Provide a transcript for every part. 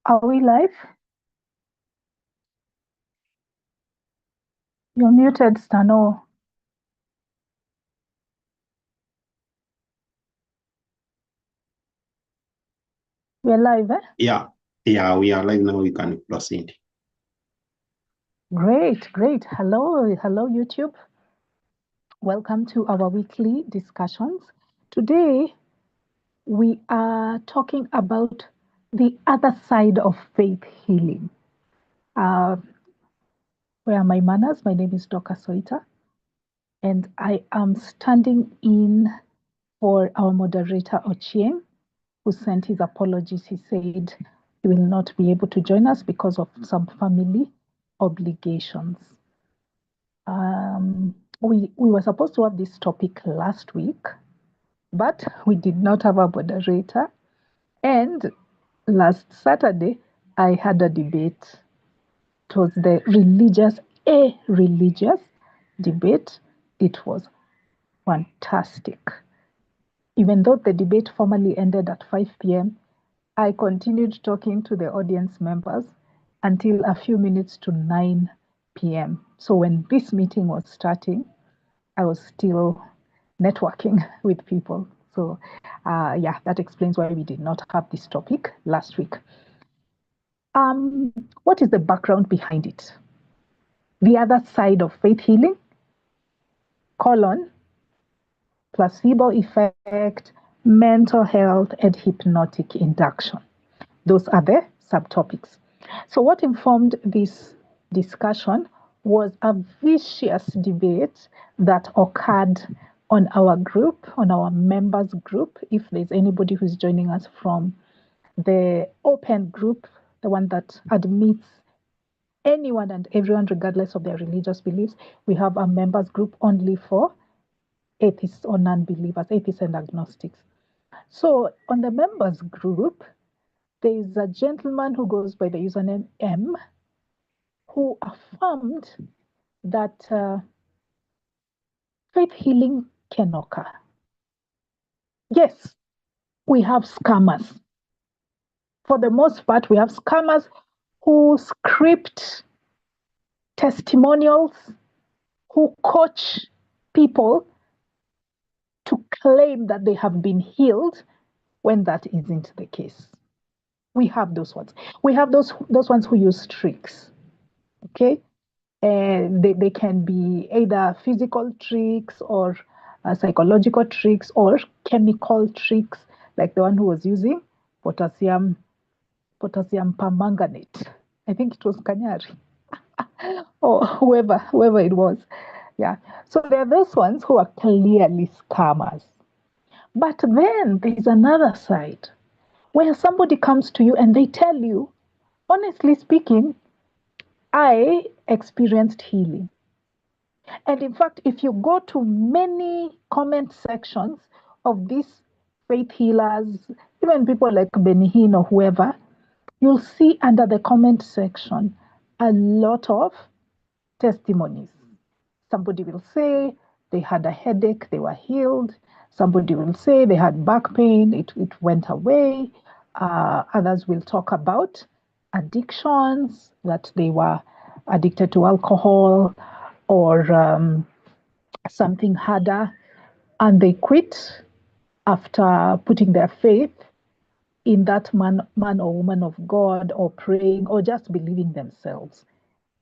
Are we live? You're muted, Stano. We're live, eh? Yeah, we are live now. We can proceed. Great. Hello, YouTube. Welcome to our weekly discussions. Today, we are talking about the other side of faith healing. Where are my manners? My name is Dr. Soita, and I am standing in for our moderator, Ochieng, who sent his apologies. He said he will not be able to join us because of some family obligations. We were supposed to have this topic last week, but we did not have a moderator. And last Saturday, I had a debate. It was the religious debate. It was fantastic. Even though the debate formally ended at 5 p.m., I continued talking to the audience members until a few minutes to 9 p.m. So when this meeting was starting, I was still networking with people. So yeah, that explains why we did not have this topic last week. What is the background behind it? The other side of faith healing, placebo effect, mental health, and hypnotic induction. Those are the subtopics. So what informed this discussion was a vicious debate that occurred on our group, on our members group. If there's anybody who's joining us from the open group, the one that admits anyone and everyone, regardless of their religious beliefs, we have a members group only for atheists or non-believers, atheists and agnostics. So on the members group, there is a gentleman who goes by the username M, who affirmed that faith healing can occur. Yes, we have scammers. For the most part, we have scammers who script testimonials, who coach people to claim that they have been healed when that isn't the case. We have those ones. We have those ones who use tricks. Okay, they can be either physical tricks or psychological tricks or chemical tricks, like the one who was using potassium permanganate. I think it was Kanyari or whoever it was. Yeah. So there are those ones who are clearly scammers. But then there's another side where somebody comes to you and they tell you, honestly speaking, I experienced healing. And in fact, if you go to many comment sections of these faith healers, even people like Benihin or whoever, you'll see under the comment section a lot of testimonies. Somebody will say they had a headache, they were healed. Somebody will say they had back pain, it went away. Others will talk about addictions, that they were addicted to alcohol or something harder, and they quit after putting their faith in that man or woman of God, or praying, or just believing themselves.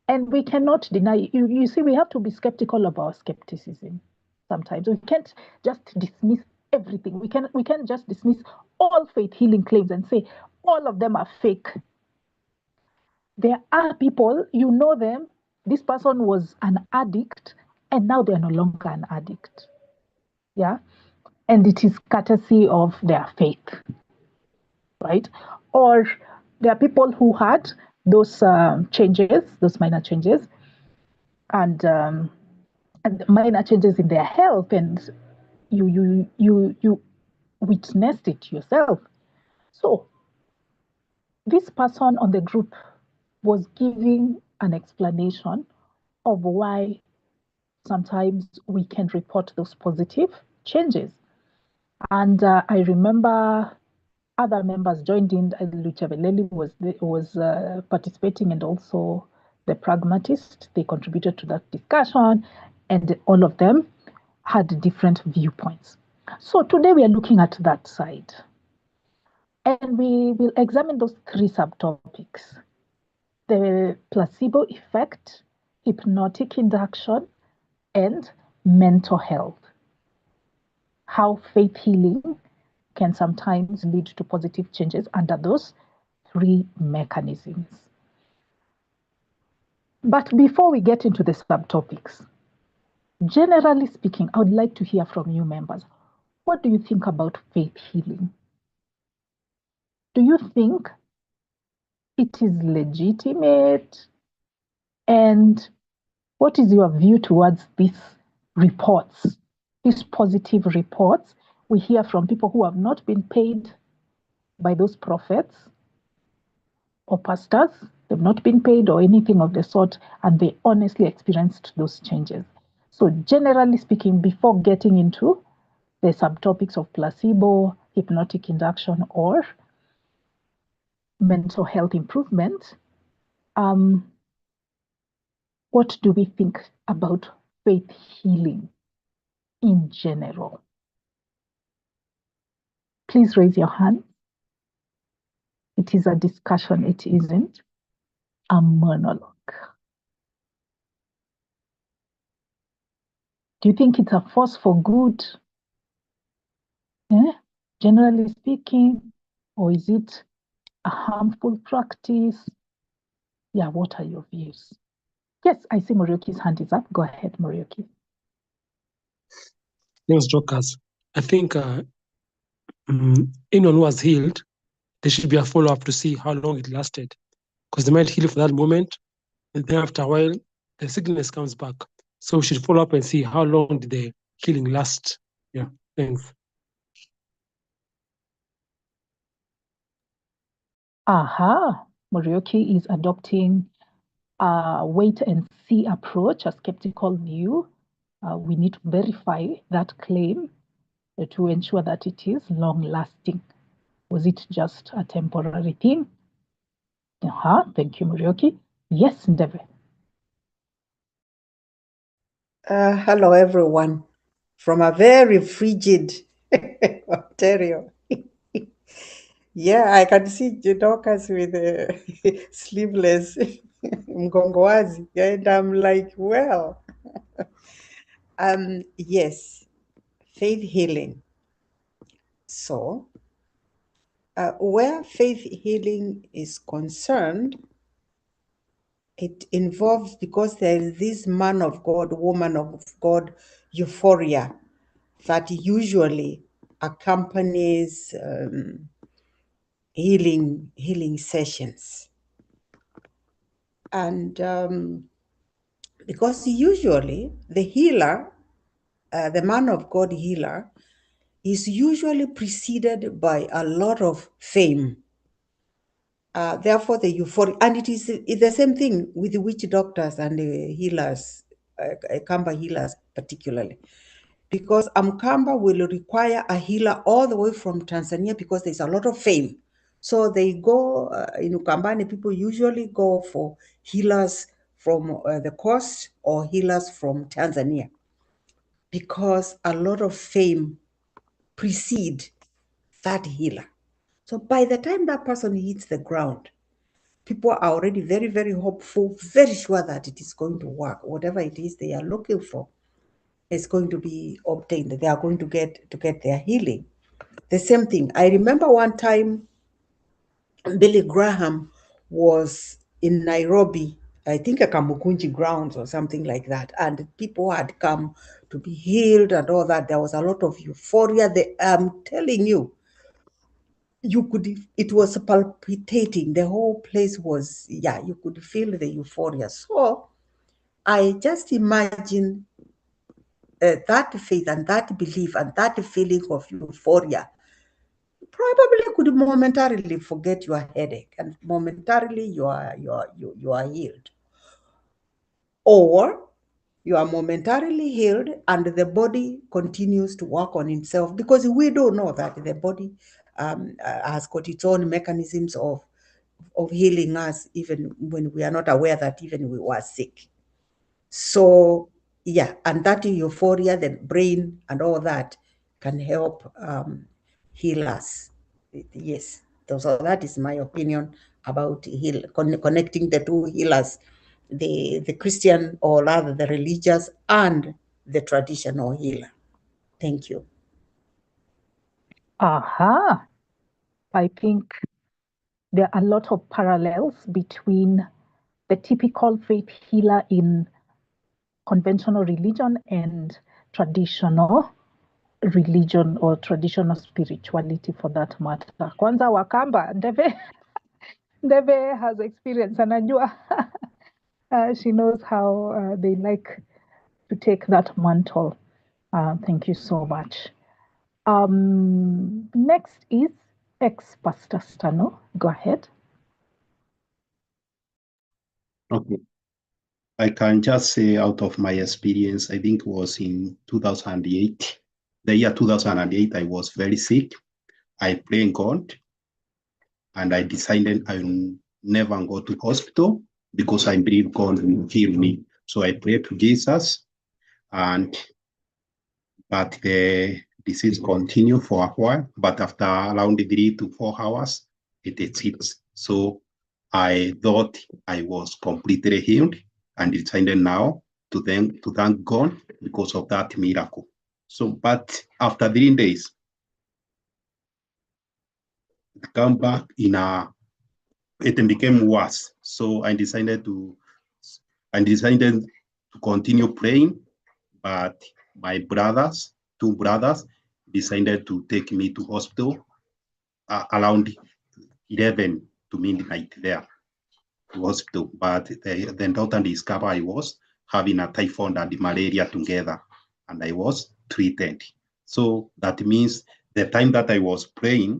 And we cannot deny, you see, we have to be skeptical of our skepticism sometimes. We can't just dismiss everything. We can't just dismiss all faith healing claims and say all of them are fake. There are people, you know them, this person was an addict and now they're no longer an addict. Yeah. And it is courtesy of their faith, right? Or there are people who had those changes, those minor changes, and minor changes in their health, and you witnessed it yourself. So this person on the group was giving an explanation of why sometimes we can report those positive changes. And I remember other members joined in. Luchaveleli was participating, and also the pragmatist. They contributed to that discussion, and all of them had different viewpoints. So today we are looking at that side, and we will examine those three subtopics: the placebo effect, hypnotic induction, and mental health. How faith healing can sometimes lead to positive changes under those three mechanisms. But before we get into the subtopics, generally speaking, I would like to hear from you members. What do you think about faith healing? Do you think it is legitimate? And what is your view towards these reports, these positive reports we hear from people who have not been paid by those prophets or pastors? They've not been paid or anything of the sort, and they honestly experienced those changes. So generally speaking, before getting into the subtopics of placebo, hypnotic induction, or mental health improvement, what do we think about faith healing in general? Please raise your hand. It is a discussion, it isn't a monologue. Do you think it's a force for good? Generally speaking, or is it a harmful practice? Yeah, what are your views? Yes, I see Morioki's hand is up. Go ahead, Morioki. Thanks, Jokers. I think anyone who was healed, there should be a follow-up to see how long it lasted. Because they might heal for that moment, and then after a while, the sickness comes back. So we should follow up and see how long did the healing last. Yeah, thanks. Aha, Morioki is adopting a wait and see approach, a skeptical view. We need to verify that claim to ensure that it is long lasting. Was it just a temporary thing? Thank you, Morioki. Yes, Ndebe. Hello, everyone, from a very frigid Ontario. Yeah, I can see Judokas with sleeveless mgongowazi, and I'm like, well, yes, faith healing. So, where faith healing is concerned, it involves, because there is this man of God, woman of God euphoria that usually accompanies healing sessions. And because usually the healer, the man of God healer, is usually preceded by a lot of fame. Therefore, the euphoria, and it's the same thing with the witch doctors and the healers, Kamba healers particularly. Because Amkamba will require a healer all the way from Tanzania because there's a lot of fame. So they go, in Ukambani, people usually go for healers from the coast or healers from Tanzania because a lot of fame precede that healer. So by the time that person hits the ground, people are already very, very hopeful, very sure that it is going to work. Whatever it is they are looking for is going to be obtained. They are going to get their healing. The same thing. I remember one time Billy Graham was in Nairobi, I think a Kamukunji grounds or something like that, and people had come to be healed and all that. There was a lot of euphoria. I'm telling you, it was palpitating. The whole place was, you could feel the euphoria. So I just imagine that faith and that belief and that feeling of euphoria probably could momentarily forget your headache, and momentarily you are healed. Or you are momentarily healed and the body continues to work on itself, because we don't know that the body has got its own mechanisms of healing us, even when we are not aware that even we were sick. So yeah, and that euphoria, the brain and all that can help heal us. Yes, so that is my opinion about connecting the two healers, the Christian, or rather the religious and the traditional healer. Thank you. Aha. I think there are a lot of parallels between the typical faith healer in conventional religion and traditional religion or traditional spirituality for that matter. Kwanza Wakamba, Ndeve has experience, anajua. She knows how they like to take that mantle. Thank you so much. Next is ex-Pastor Stano. Go ahead. Okay. I can just say out of my experience, I think it was in 2008. The year 2008, I was very sick. I prayed God, and I decided I will never go to hospital because I believe God will heal me. So I prayed to Jesus, but the disease continued for a while. But after around 3 to 4 hours, it hits. So I thought I was completely healed, and decided now to thank God because of that miracle. So, but after 3 days, it came back it became worse. So I decided to continue praying, but my two brothers, decided to take me to hospital around 11 to midnight there to hospital. But the doctor discovered I was having a typhoid and malaria together, and I was treated. So that means the time that I was praying,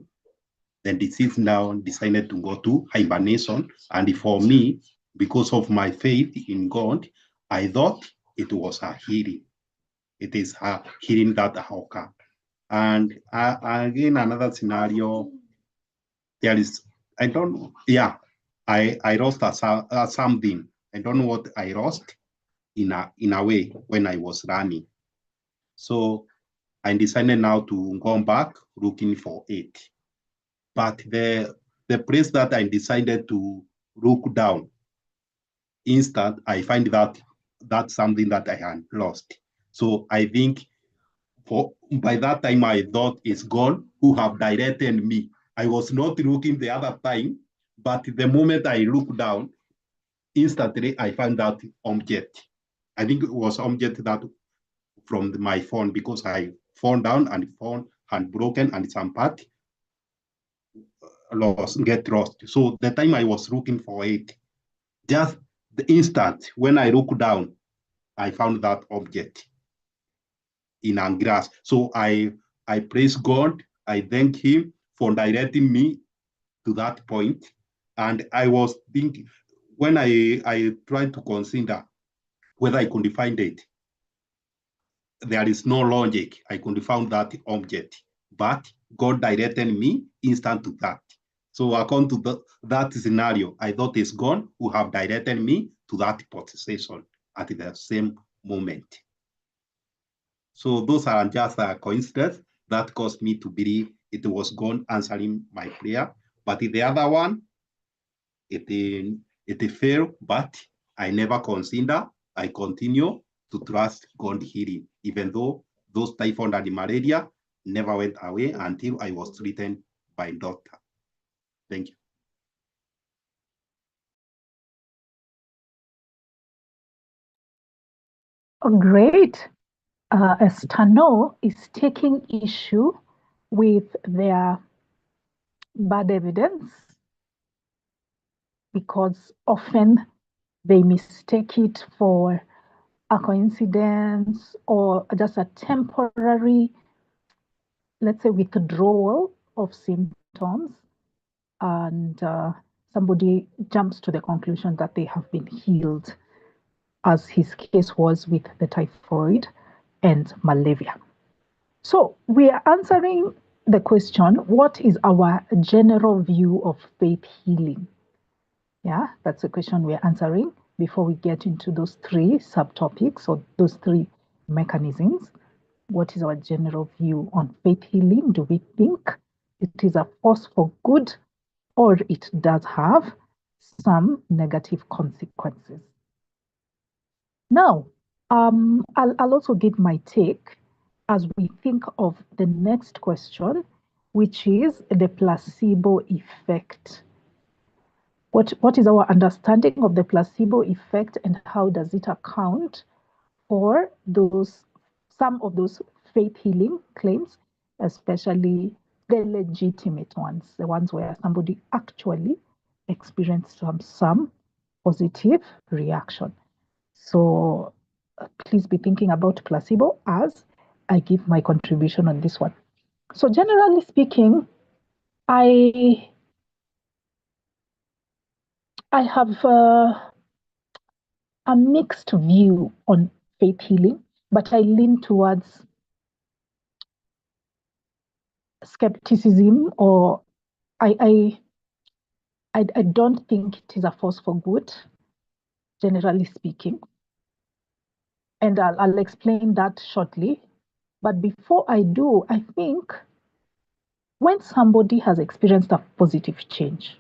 the disease now decided to go to hibernation. And for me, because of my faith in God, I thought it was a healing. It is a healing that occurred. And again, another scenario, there is, I lost something. I don't know what I lost in a way when I was running. So I decided now to go back looking for it. But the place that I decided to look down, I find that that's something that I had lost. So I think by that time I thought it's God who have directed me. I was not looking the other time, but the moment I look down, instantly I found that object. I think it was object that from my phone, because I fall down and phone had broken and some part get lost. So the time I was looking for it, just the instant when I look down, I found that object in a grass. So I praise God. I thank Him for directing me to that point. And I was thinking, when I tried to consider whether I could find it, there is no logic. I could find that object, but God directed me instant to that. So according to that scenario, I thought it's God who have directed me to that position at the same moment. So those are just a coincidence that caused me to believe it was God answering my prayer. But the other one, it failed, but I never consider. I continue to trust God healing, even though those typhoid and malaria never went away until I was treated by doctor. Thank you. Oh, great. Stano is taking issue with their bad evidence because often they mistake it for a coincidence or just a temporary, let's say, withdrawal of symptoms, and somebody jumps to the conclusion that they have been healed, as his case was with the typhoid and malaria. So we are answering the question, what is our general view of faith healing? Yeah, that's the question we're answering before we get into those three subtopics or those three mechanisms. What is our general view on faith healing? Do we think it is a force for good, or it does have some negative consequences? Now, I'll also give my take as we think of the next question, which is the placebo effect. What is our understanding of the placebo effect, and how does it account for some of those faith healing claims, especially the legitimate ones, the ones where somebody actually experienced some positive reaction? So please be thinking about placebo as I give my contribution on this one. So generally speaking, I have a mixed view on faith healing, but I lean towards skepticism, or I don't think it is a force for good, generally speaking. And I'll explain that shortly. But before I do, I think when somebody has experienced a positive change,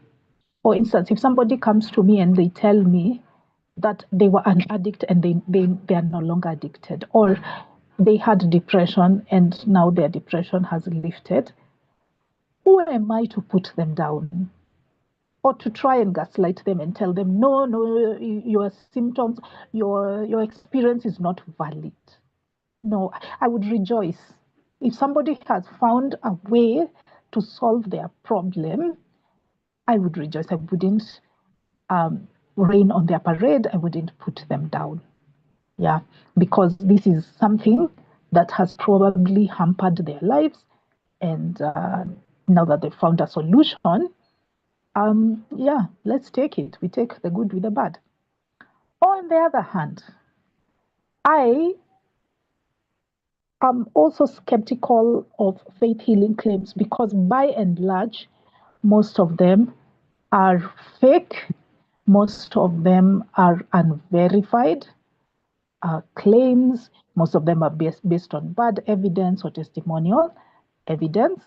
for instance, if somebody comes to me and they tell me that they were an addict and they are no longer addicted, or they had depression and now their depression has lifted, who am I to put them down or to try and gaslight them and tell them, no, your symptoms, your experience is not valid? No, I would rejoice. If somebody has found a way to solve their problem, I would rejoice. I wouldn't rain on their parade. I wouldn't put them down. Yeah, because this is something that has probably hampered their lives. And now that they've found a solution, yeah, let's take it. We take the good with the bad. On the other hand, I am also skeptical of faith healing claims because by and large, most of them are fake. Most of them are unverified claims. Most of them are based on bad evidence or testimonial evidence.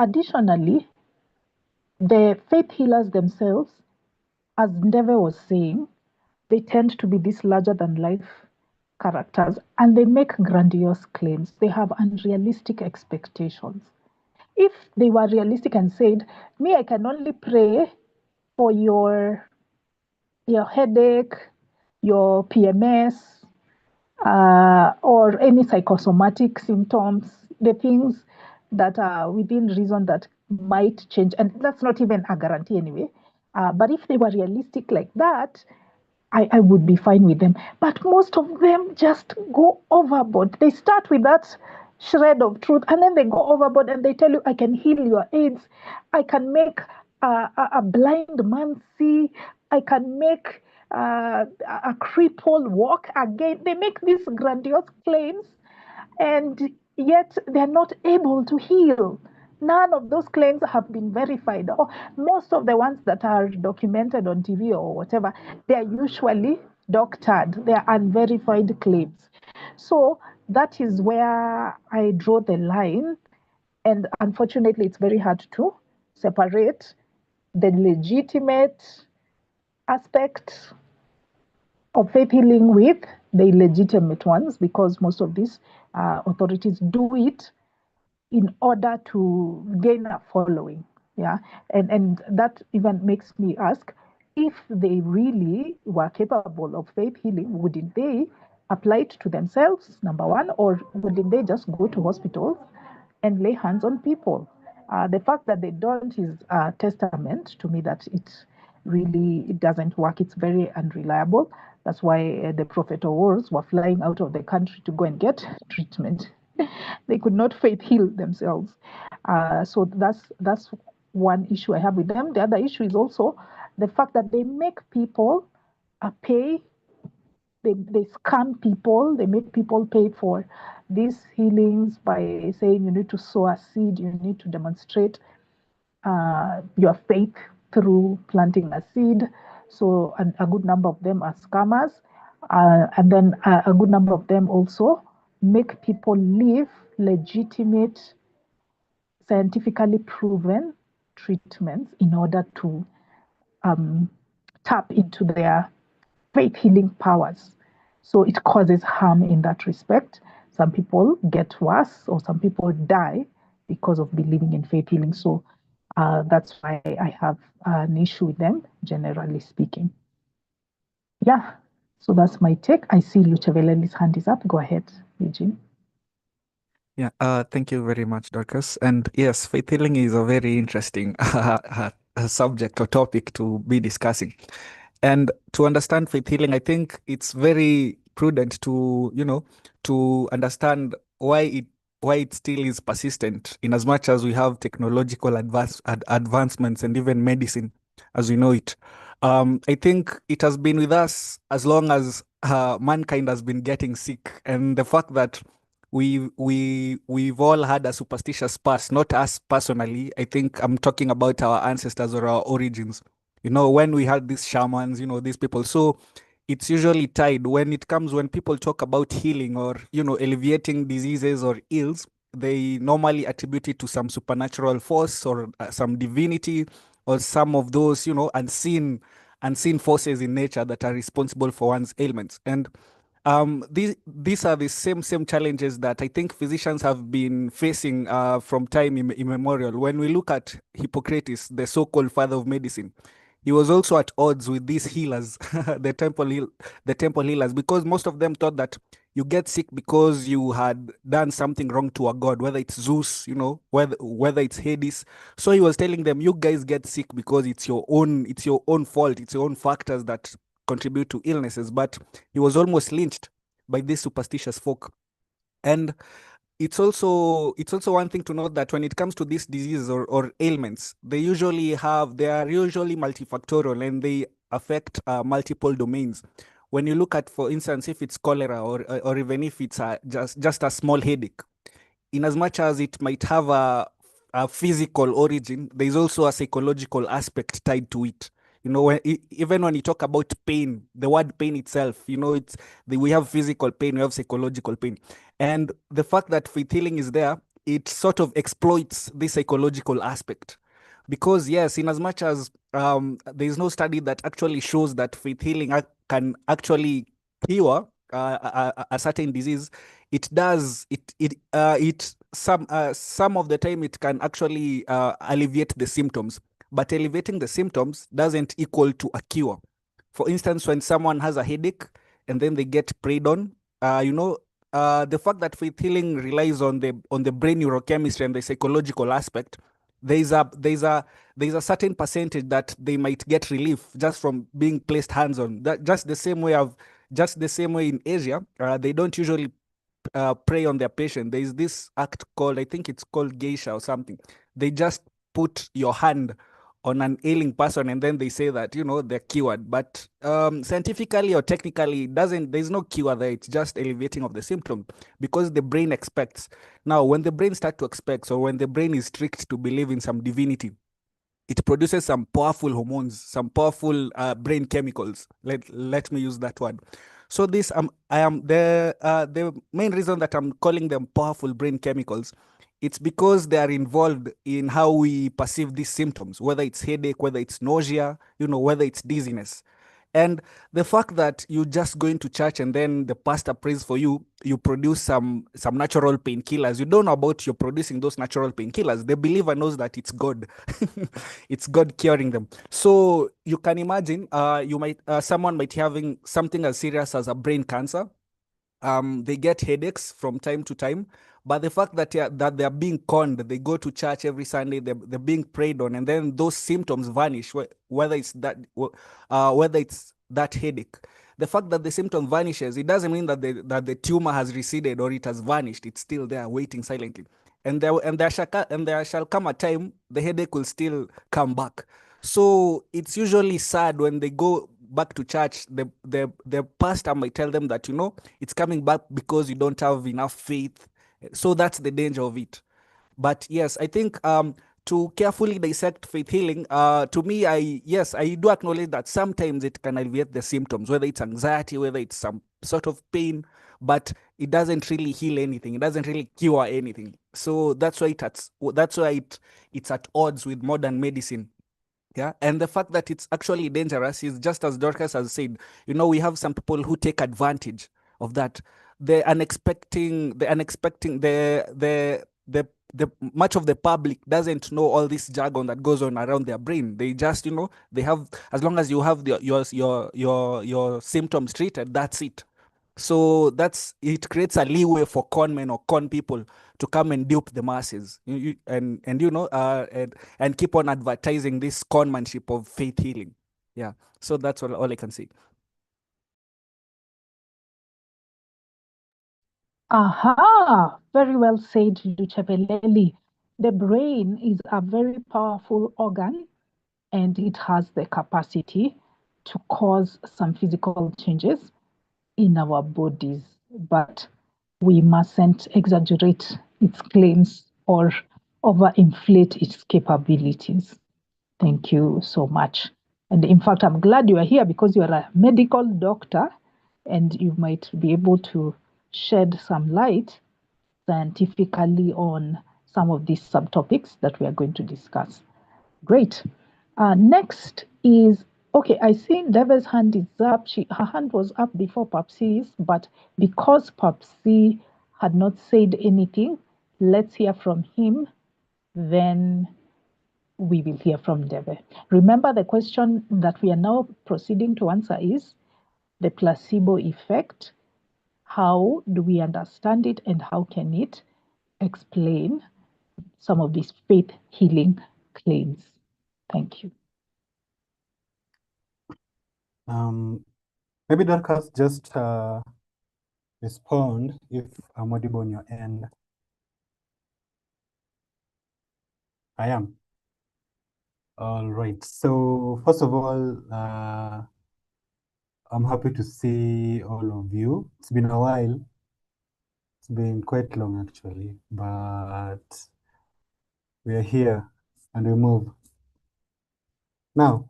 Additionally, the faith healers themselves, as Ndeve was saying, they tend to be these larger than life characters, and they make grandiose claims. They have unrealistic expectations. If they were realistic and said, me, I can only pray for your headache, your PMS, or any psychosomatic symptoms, the things that are within reason that might change. And that's not even a guarantee anyway. But if they were realistic like that, I would be fine with them. But most of them just go overboard. They start with that shred of truth, and then they go overboard and they tell you, I can heal your AIDS. I can make a blind man see. I can make a cripple walk again. They make these grandiose claims, and yet they're not able to heal. None of those claims have been verified. Or most of the ones that are documented on TV or whatever, they are usually doctored. They are unverified claims. So that is where I draw the line. And unfortunately, it's very hard to separate the legitimate aspect of faith healing with the illegitimate ones, because most of these authorities do it in order to gain a following. Yeah, and that even makes me ask, if they really were capable of faith healing, wouldn't they apply it to themselves, number one, or wouldn't they just go to hospitals and lay hands on people? The fact that they don't is a testament to me that it doesn't work. It's very unreliable. That's why the Prophet Wars were flying out of the country to go and get treatment. They could not faith heal themselves. So that's one issue I have with them. The other issue is also the fact that they make people pay they scam people. They make people pay for these healings by saying you need to sow a seed, you need to demonstrate your faith through planting a seed. So a good number of them are scammers, and then a good number of them also make people live legitimate, scientifically proven treatments in order to tap into their faith healing powers. So it causes harm in that respect. Some people get worse, or some people die because of believing in faith healing. So that's why I have an issue with them, generally speaking. Yeah, so that's my take. I see Luchaveleli's hand is up. Go ahead, Eugene. Yeah, thank you very much, Dorcas. And yes, faith healing is a very interesting subject or topic to be discussing. And to understand faith healing, I think it's very prudent to, to understand why it still is persistent, in as much as we have technological advancements and even medicine as we know it. I think it has been with us as long as mankind has been getting sick, and the fact that we've all had a superstitious past, not us personally. I think I'm talking about our ancestors or our origins. When we had these shamans, these people. So it's usually tied when people talk about healing or, alleviating diseases or ills, they normally attribute it to some supernatural force or some divinity or some of those, unseen forces in nature that are responsible for one's ailments. And these are the same challenges that I think physicians have been facing from time immemorial. When we look at Hippocrates, the so-called father of medicine, he was also at odds with these healers, the temple healers, because most of them thought that you get sick because you had done something wrong to a god, whether it's Zeus, whether it's Hades. So he was telling them, you guys get sick because it's your own fault, it's your own factors that contribute to illnesses. But he was almost lynched by these superstitious folk. And it's also one thing to note that when it comes to these diseases or ailments, they are usually multifactorial, and they affect multiple domains. When you look at, for instance, if it's cholera or even if it's just a small headache, in as much as it might have a physical origin, there's also a psychological aspect tied to it. Even when you talk about pain, the word pain itself, we have physical pain, we have psychological pain. And the fact that faith healing is there, it sort of exploits this psychological aspect. Because yes, in as much as there is no study that actually shows that faith healing can actually cure a certain disease, it does. Some of the time it can actually alleviate the symptoms, but alleviating the symptoms doesn't equal to a cure. For instance, when someone has a headache and then they get preyed on, the fact that faith healing relies on the brain neurochemistry and the psychological aspect, there's a certain percentage that they might get relief just from being placed hands on. That just the same way in Asia, they don't usually prey on their patient. There is this act called, I think it's called geisha or something. They just put your hand on an ailing person and then they say that they're cured. But scientifically or technically, there's no cure there. It's just alleviating of the symptom, because the brain expects. Now, when the brain starts to expect, or when the brain is tricked to believe in some divinity, it produces some powerful hormones, some powerful brain chemicals. Let me use that word. So this I am the main reason that I'm calling them powerful brain chemicals. It's because they are involved in how we perceive these symptoms, whether it's headache, whether it's nausea, whether it's dizziness. And the fact that you just go into church and then the pastor prays for you, you produce some natural painkillers. You don't know about you're producing those natural painkillers. The believer knows that it's God. It's God curing them. So you can imagine, someone might having something as serious as a brain cancer. They get headaches from time to time, but the fact that they're being conned, they go to church every Sunday, they're being prayed on, and then those symptoms vanish, whether it's that headache. The fact that the symptom vanishes, it doesn't mean that the tumor has receded or it has vanished. It's still there, waiting silently. And there shall come a time the headache will still come back. So it's usually sad when they go back to church, the pastor might tell them that, it's coming back because you don't have enough faith. So that's the danger of it. But yes, I think to carefully dissect faith healing, to me, I do acknowledge that sometimes it can alleviate the symptoms, whether it's anxiety, whether it's some sort of pain, but it doesn't really heal anything. It doesn't really cure anything. So that's why it's at odds with modern medicine. Yeah, and the fact that it's actually dangerous is just as Dorcas has said. We have some people who take advantage of that. The much of the public doesn't know all this jargon that goes on around their brain. They just, they have, as long as you have your symptoms treated, that's it. So it creates a leeway for con men or con people to come and dupe the masses, and keep on advertising this conmanship of faith healing. Yeah, so that's all I can say. Aha, very well said, Luchaveleli. The brain is a very powerful organ, and it has the capacity to cause some physical changes in our bodies, but we mustn't exaggerate its claims or overinflate its capabilities. Thank you so much. And in fact, I'm glad you are here because you are a medical doctor and you might be able to shed some light scientifically on some of these subtopics that we are going to discuss. Great. Next is, okay, I see Deva's hand is up. Her hand was up before Papsi's, but because Papsi had not said anything, let's hear from him, then we will hear from Deve. Remember, the question that we are now proceeding to answer is the placebo effect. How do we understand it and how can it explain some of these faith healing claims? Thank you. Maybe Dorcas just respond if I'm audible on your end. I am. All right. So first of all, I'm happy to see all of you. It's been a while. It's been quite long actually, but we are here and we move. Now,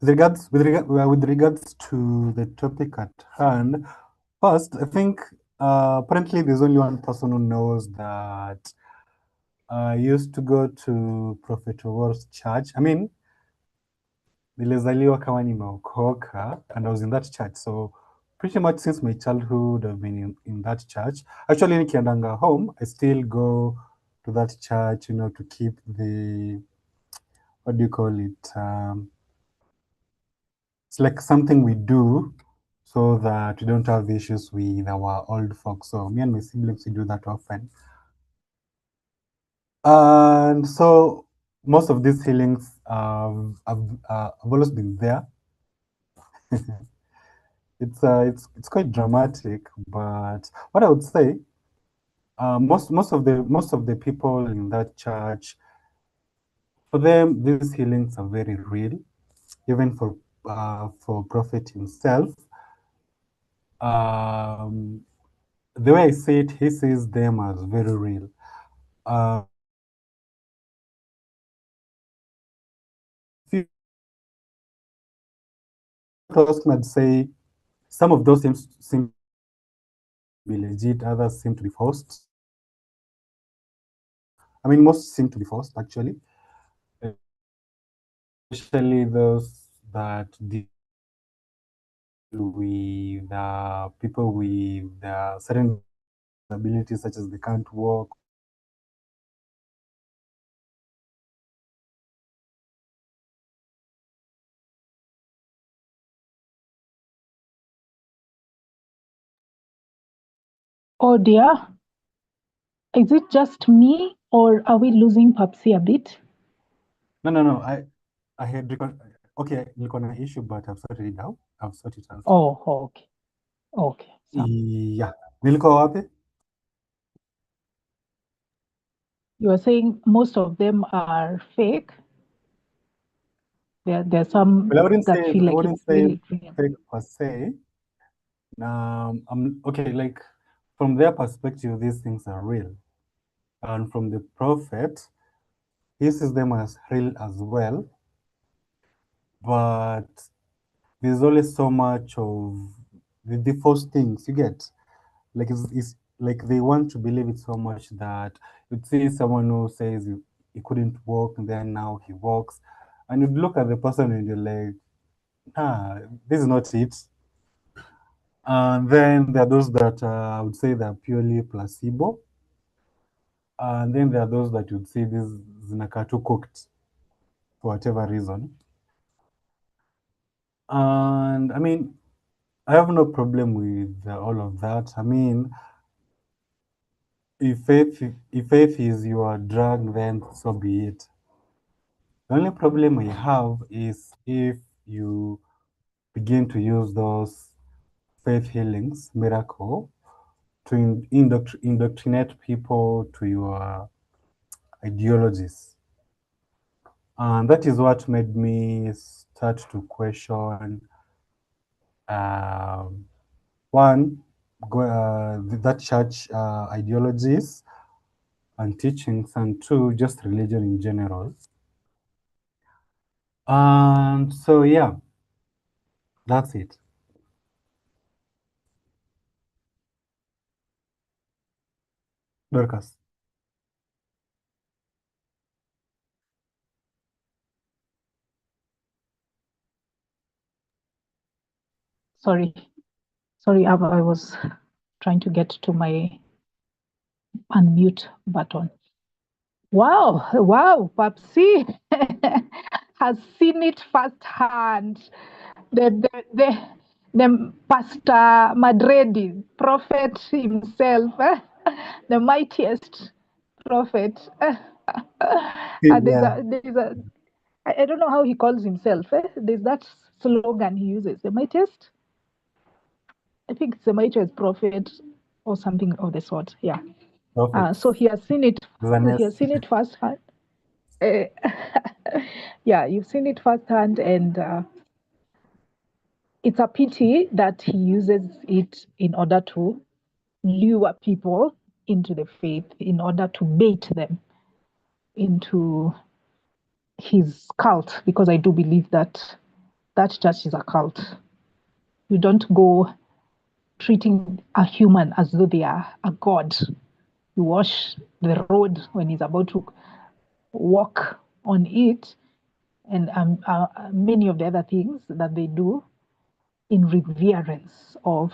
with regards to the topic at hand, first, I think apparently there's only one person who knows that I used to go to Prophet Owor's church. I mean, nilizaliwa kama nimeokoka, and I was in that church. So pretty much since my childhood, I've been in that church. Actually, nikiendanga home, I still go to that church, to keep the, what do you call it? It's like something we do so that we don't have issues with our old folks. So me and my siblings, we do that often. And so most of these healings have always been there. It's quite dramatic, but what I would say, most of the people in that church, for them, these healings are very real, even for Prophet himself. The way I say it, he sees them as very real. I'd say some of those seem to be legit, others seem to be forced. I mean, most seem to be forced, actually. Especially those that deal with people with certain abilities, such as they can't walk. Oh dear, is it just me or are we losing Papsi a bit? No. I had okay, nilikuwa na issue, but I've sorted it out. Oh, okay. Yeah. Nilikuwa wapi? You are saying most of them are fake? There are some Well, I wouldn't that say feel I like wouldn't it's say really real. fake per se. Okay, like from their perspective, these things are real, and from the prophet, he sees them as real as well. But there's always so much of the false things you get. Like it's like they want to believe it so much that you'd see someone who says he couldn't walk, and then now he walks, and you'd look at the person and you're like, this is not it. And then there are those that I would say they're purely placebo. And then there are those that you'd say this zinakatu cooked for whatever reason. And I mean, I have no problem with all of that. I mean, if faith is your drug, then so be it. The only problem I have is if you begin to use those faith healings, miracle, to indoctrinate people to your ideologies. And that is what made me start to question one, that church ideologies and teachings, and two, just religion in general. And so, yeah, that's it. Dorcas. Sorry, I was trying to get to my unmute button. Wow, Papsi has seen it firsthand. The Pastor Madredi, prophet himself, the mightiest prophet. Yeah, I don't know how he calls himself. There's that slogan he uses, the mightiest. I think it's the mightiest prophet or something of the sort. Yeah. perfect. So he has seen it. Vanessa. He has seen it firsthand. Yeah, you've seen it firsthand, and it's a pity that he uses it in order to lure people into the faith, in order to bait them into his cult, because I do believe that that church is a cult. You don't go treating a human as though they are a god. You wash the road when he's about to walk on it, and many of the other things that they do in reverence of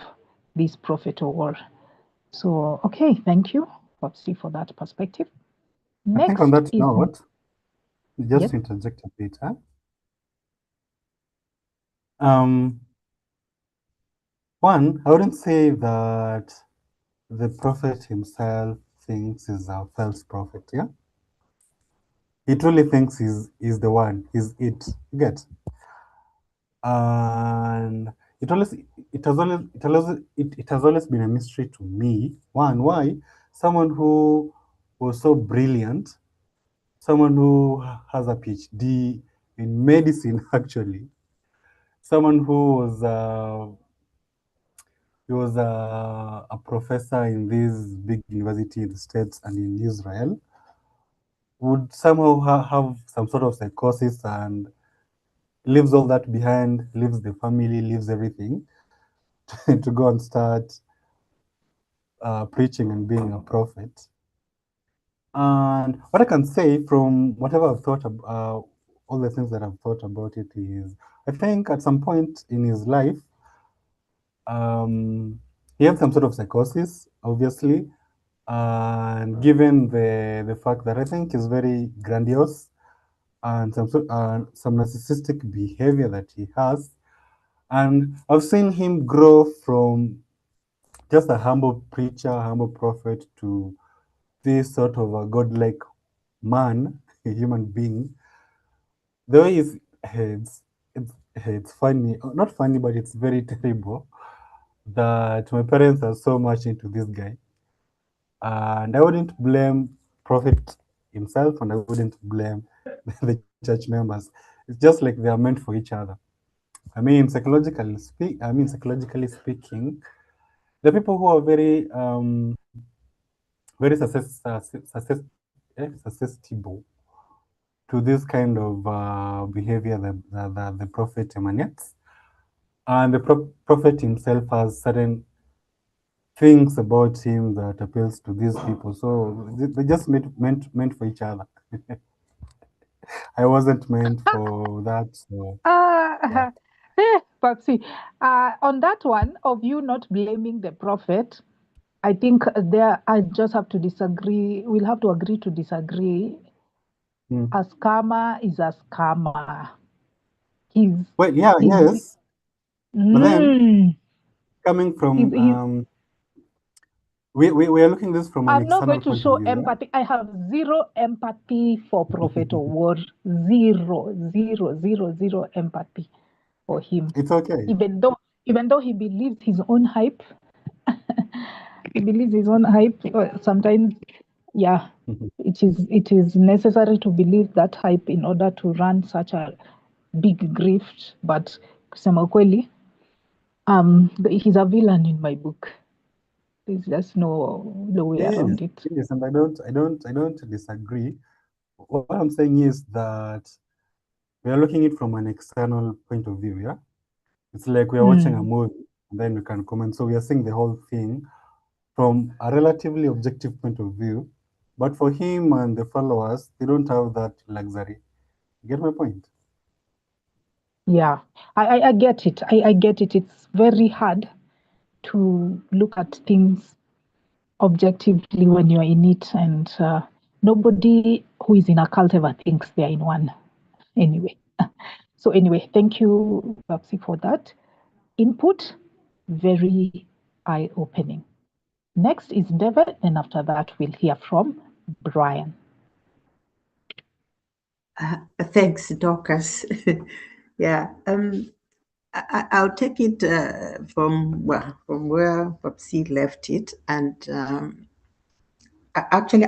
this prophet or war. So, okay, thank you, Popsy, for that perspective. I think on Next that is, note, just yep, to interject a bit, one, I wouldn't say that the prophet himself thinks he's a false prophet, yeah? He truly thinks he's the one, he's it, you get? And it has always been a mystery to me. One, why someone who was so brilliant, someone who has a PhD in medicine, actually, someone who was he was a professor in this big university in the States and in Israel, would somehow have some sort of psychosis and leaves all that behind, leaves the family, leaves everything to go and start preaching and being a prophet. And what I can say from whatever I've thought about, all the things that I've thought about it is, I think at some point in his life, he had some sort of psychosis, obviously, and given the fact that I think he's very grandiose and some narcissistic behavior that he has, and I've seen him grow from just a humble preacher, humble prophet, to this sort of a godlike man, a human being. The way it's funny, not funny, but it's very terrible that my parents are so much into this guy. And I wouldn't blame Prophet himself, and I wouldn't blame the church members. It's just like they are meant for each other. I mean, psychologically speaking, the people who are very very susceptible to this kind of behavior that the prophet emanates, and the prophet himself has certain things about him that appeals to these people. So they just meant for each other. I wasn't meant for that. So yeah. Patsy, on that one of you not blaming the prophet, I think there I just have to disagree. We'll have to agree to disagree. Mm. A scammer is a scammer. He's Well, yeah, he's yes. But then coming he's, from we are looking this from an I'm not external going to point show of view, yeah? empathy. I have zero empathy for Prophet Owor. Zero empathy for him. It's okay. Even though he believes his own hype, he believes his own hype. Sometimes, yeah, it is necessary to believe that hype in order to run such a big grift. But kusema kweli, he's a villain in my book. There's just no way around it. Yes, and I don't disagree. What I'm saying is that we are looking at it from an external point of view, yeah? It's like we are watching a movie, and then we can comment. So we are seeing the whole thing from a relatively objective point of view. But for him and the followers, they don't have that luxury. You get my point? Yeah, I get it. I get it. It's very hard to look at things objectively when you're in it, and nobody who is in a cult ever thinks they're in one. Anyway, so anyway, thank you, Babsi, for that input. Very eye-opening. Next is David, and after that, we'll hear from Brian. Thanks, Dorcas. Yeah, I'll take it from where Popsy left it, and actually,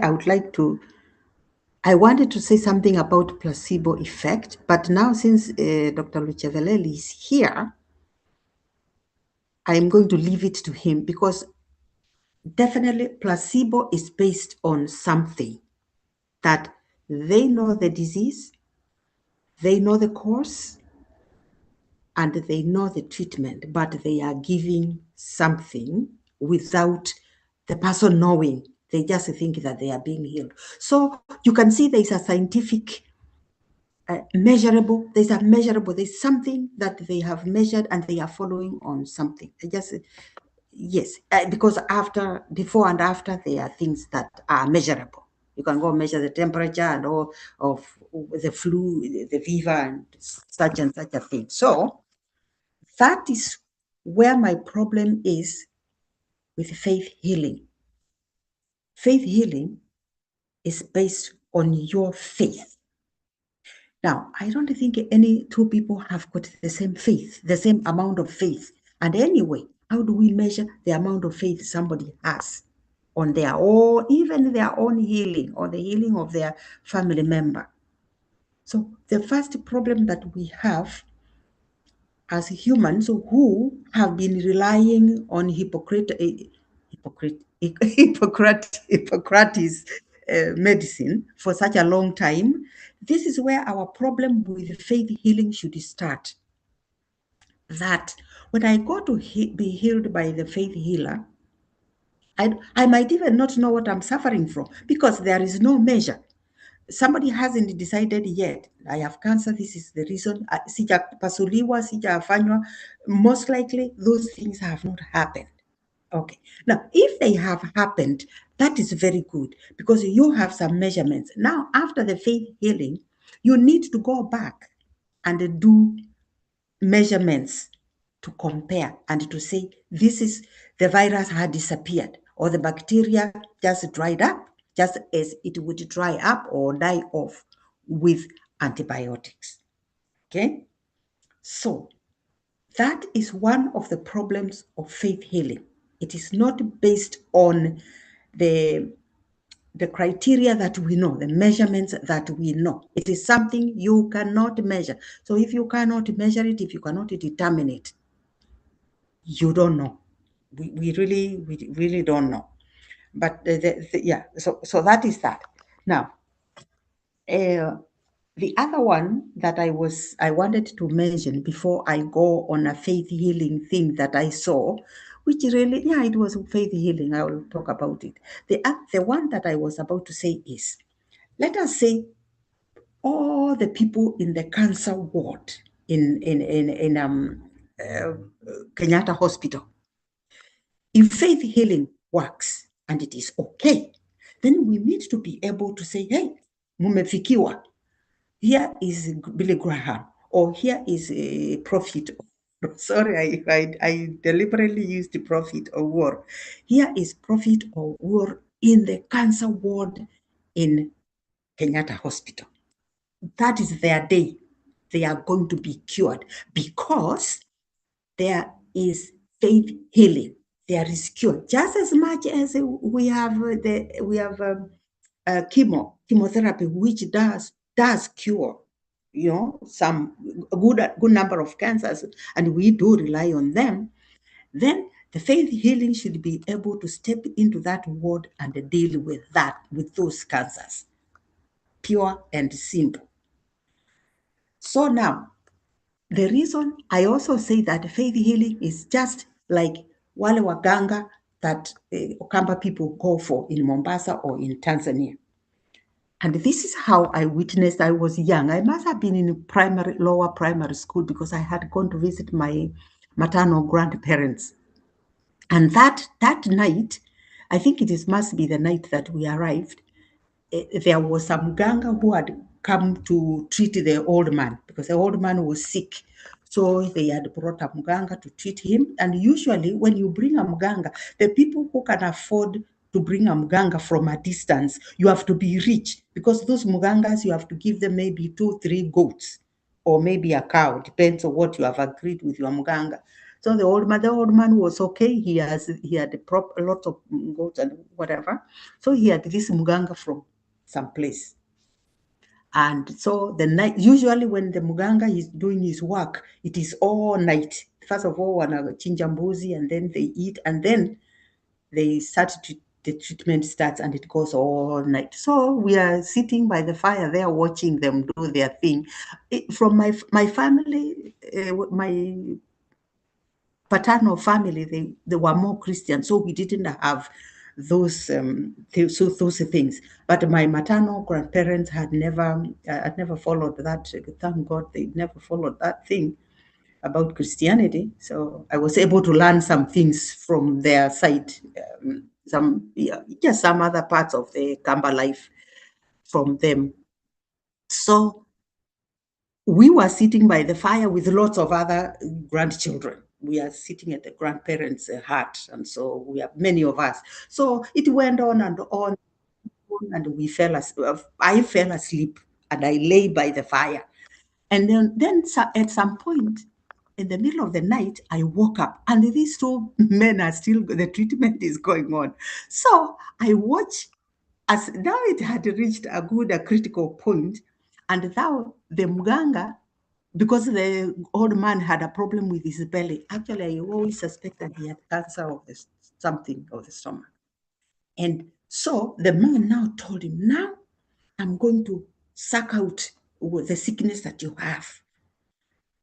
I wanted to say something about placebo effect, but now since Dr. Luceveleli is here, I'm going to leave it to him because definitely placebo is based on something that they know the disease, they know the course, and they know the treatment, but they are giving something without the person knowing. They just think that they are being healed. So you can see there's a scientific measurable, there's something that they have measured and they are following on something. Yes, because before and after, there are things that are measurable. You can go measure the temperature and all of the flu, the fever, and such a thing. So that is where my problem is with faith healing. Faith healing is based on your faith. Now, I don't think any two people have got the same faith, the same amount of faith. And anyway, how do we measure the amount of faith somebody has on their own, even their own healing or the healing of their family member? So the first problem that we have as humans who have been relying on Hippocrates medicine for such a long time, this is where our problem with faith healing should start. That when I go to be healed by the faith healer, I might even not know what I'm suffering from because there is no measure. Somebody hasn't decided yet, I have cancer, this is the reason, sijapasuliwa, sijafanywa. Most likely those things have not happened. Okay, now if they have happened, that is very good because you have some measurements. Now, after the faith healing, you need to go back and do measurements to compare and to say, this is the virus had disappeared or the bacteria just dried up, just as it would dry up or die off with antibiotics. Okay, so that is one of the problems of faith healing. It is not based on the the criteria that we know, the measurements that we know. It is something you cannot measure. So if you cannot measure it, if you cannot determine it, you don't know. We really don't know. But yeah, so that is that. Now, the other one that I wanted to mention before I go on a faith healing thing that I saw, which really, yeah, it was faith healing. I will talk about it. The one that I was about to say is, let us say all the people in the cancer ward in Kenyatta Hospital. If faith healing works and it is okay, then we need to be able to say, hey, mumefikiwa. Here is Billy Graham, or here is a prophet. Sorry, I deliberately used the prophet or war. Here is prophet or war in the cancer ward in Kenyatta Hospital. That is their day. They are going to be cured because there is faith healing. There is cure. Just as much as we have chemotherapy, which does cure, some good number of cancers, and we do rely on them. Then the faith healing should be able to step into that ward and deal with those cancers, pure and simple. So now, the reason I also say that faith healing is just like wale waganga that Okamba people go for in Mombasa or in Tanzania. And this is how I witnessed. I was young. I must have been in lower primary school because I had gone to visit my maternal grandparents. And that night, I think must be the night that we arrived, there was some ganga who had come to treat the old man because the old man was sick. So they had brought a mganga to treat him. And usually when you bring a mganga, the people who can afford to bring a mganga from a distance, you have to be rich because those mgangas, you have to give them maybe 2-3 goats or maybe a cow, depends on what you have agreed with your mganga. So the old man was okay. He had a lot of goats and whatever. So he had this mganga from some place. And so the night, usually when the muganga is doing his work, it is all night. First of all, wanachinja mbuzi, and then they eat, and then they start the treatment starts, and it goes all night. So we are sitting by the fire there, watching them do their thing. From my family, my paternal family, they were more Christian, so we didn't have those things. But my maternal grandparents had never followed that. Thank God they never followed that thing about Christianity. So I was able to learn some things from their side, just some other parts of the Kamba life from them. So we were sitting by the fire with lots of other grandchildren. We are sitting at the grandparents' hut, and so we have many of us. So it went on and on, and I fell asleep, and I lay by the fire. And then at some point, in the middle of the night, I woke up, and these two men are still, the treatment is going on. So I watch, as now it had reached a critical point, and now the mganga, because the old man had a problem with his belly. Actually, I always suspected he had cancer of something of the stomach. And so the man now told him, now I'm going to suck out the sickness that you have.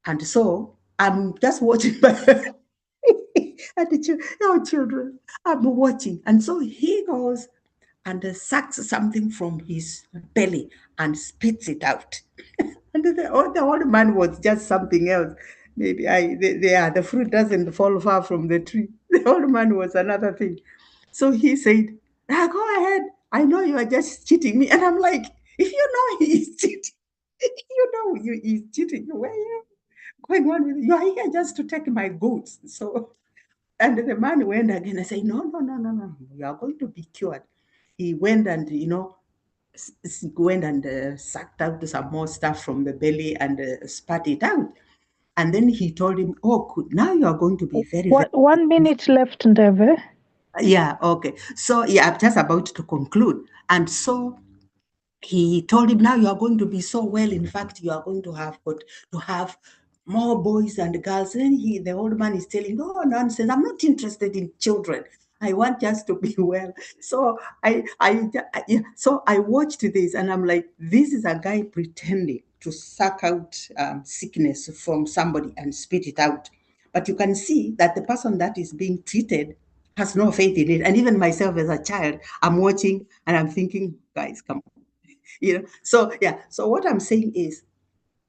And so I'm just watching and the children, I'm watching. And so he goes and sucks something from his belly and spits it out. And the old man was just something else. Maybe the fruit doesn't fall far from the tree. The old man was another thing. So he said, go ahead. I know you are just cheating me. And I'm like, if you know he is cheating, he's cheating. Where are you going on with you? You are here just to take my goats. So, and the man went again and said, no. You are going to be cured. He went and, went and sucked out some more stuff from the belly and spat it out. And then he told him, oh, good, now you are going to be very, 1 minute left, Ndeve. Yeah, okay. So yeah, I'm just about to conclude. And so he told him, now you are going to be so well. In fact, you are going to have more boys and girls. And the old man is telling, oh, nonsense. I'm not interested in children. I want just to be well. So so I watched this and I'm like, this is a guy pretending to suck out sickness from somebody and spit it out. But you can see that the person that is being treated has no faith in it. And even myself as a child, I'm watching and I'm thinking, guys, come on. So yeah, so what I'm saying is,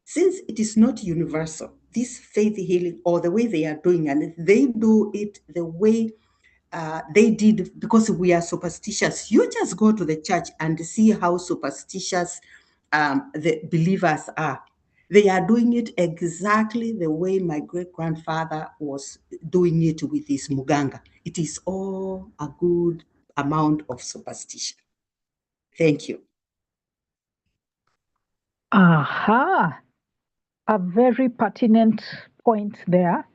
since it is not universal, this faith healing or the way they are doing, and they do it the way they did because we are superstitious. You just go to the church and see how superstitious the believers are. They are doing it exactly the way my great-grandfather was doing it with his muganga. It is all a good amount of superstition. Thank you. Aha, a very pertinent point there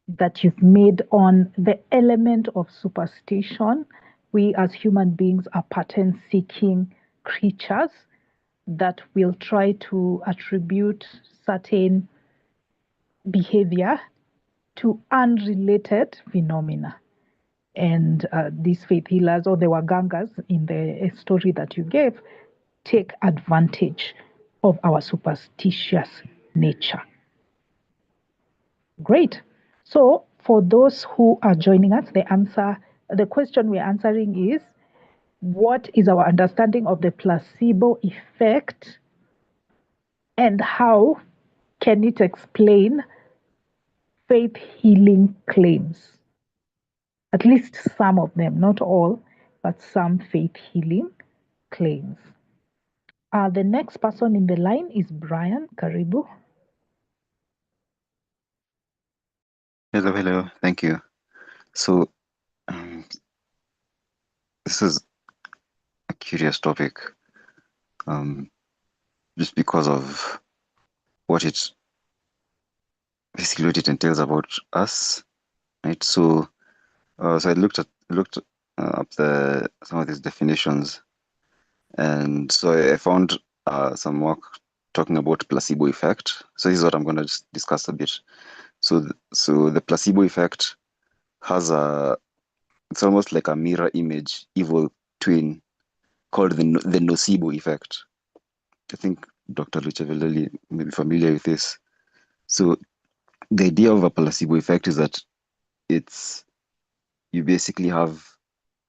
that you've made on the element of superstition. We as human beings are pattern seeking creatures that will try to attribute certain behavior to unrelated phenomena. And these faith healers or the wagangas in the story that you gave take advantage of our superstitious nature. Great. So for those who are joining us, the question we're answering is, what is our understanding of the placebo effect and how can it explain faith healing claims? At least some of them, not all, but some faith healing claims. The next person in the line is Brian Karibu. Hello. Thank you. So, this is a curious topic, just because of what it basically what it entails about us, right? So, I looked up some of these definitions, and so I found some work talking about placebo effect. So this is what I'm going to just discuss a bit. So the placebo effect has it's almost like a mirror image, evil twin, called the nocebo effect. I think Dr. Lucevelli may be familiar with this. So the idea of a placebo effect is that you basically have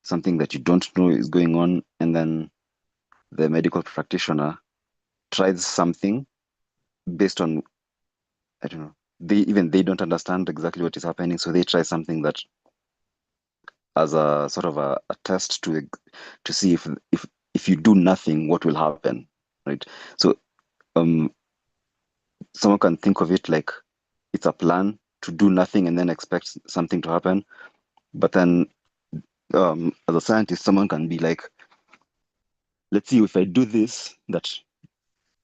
something that you don't know is going on, and then the medical practitioner tries something based on, I don't know, they don't understand exactly what is happening, so they try something that as a sort of a test to see if you do nothing, what will happen, right? So someone can think of it like it's a plan to do nothing and then expect something to happen. But then as a scientist, someone can be like, let's see, if I do this that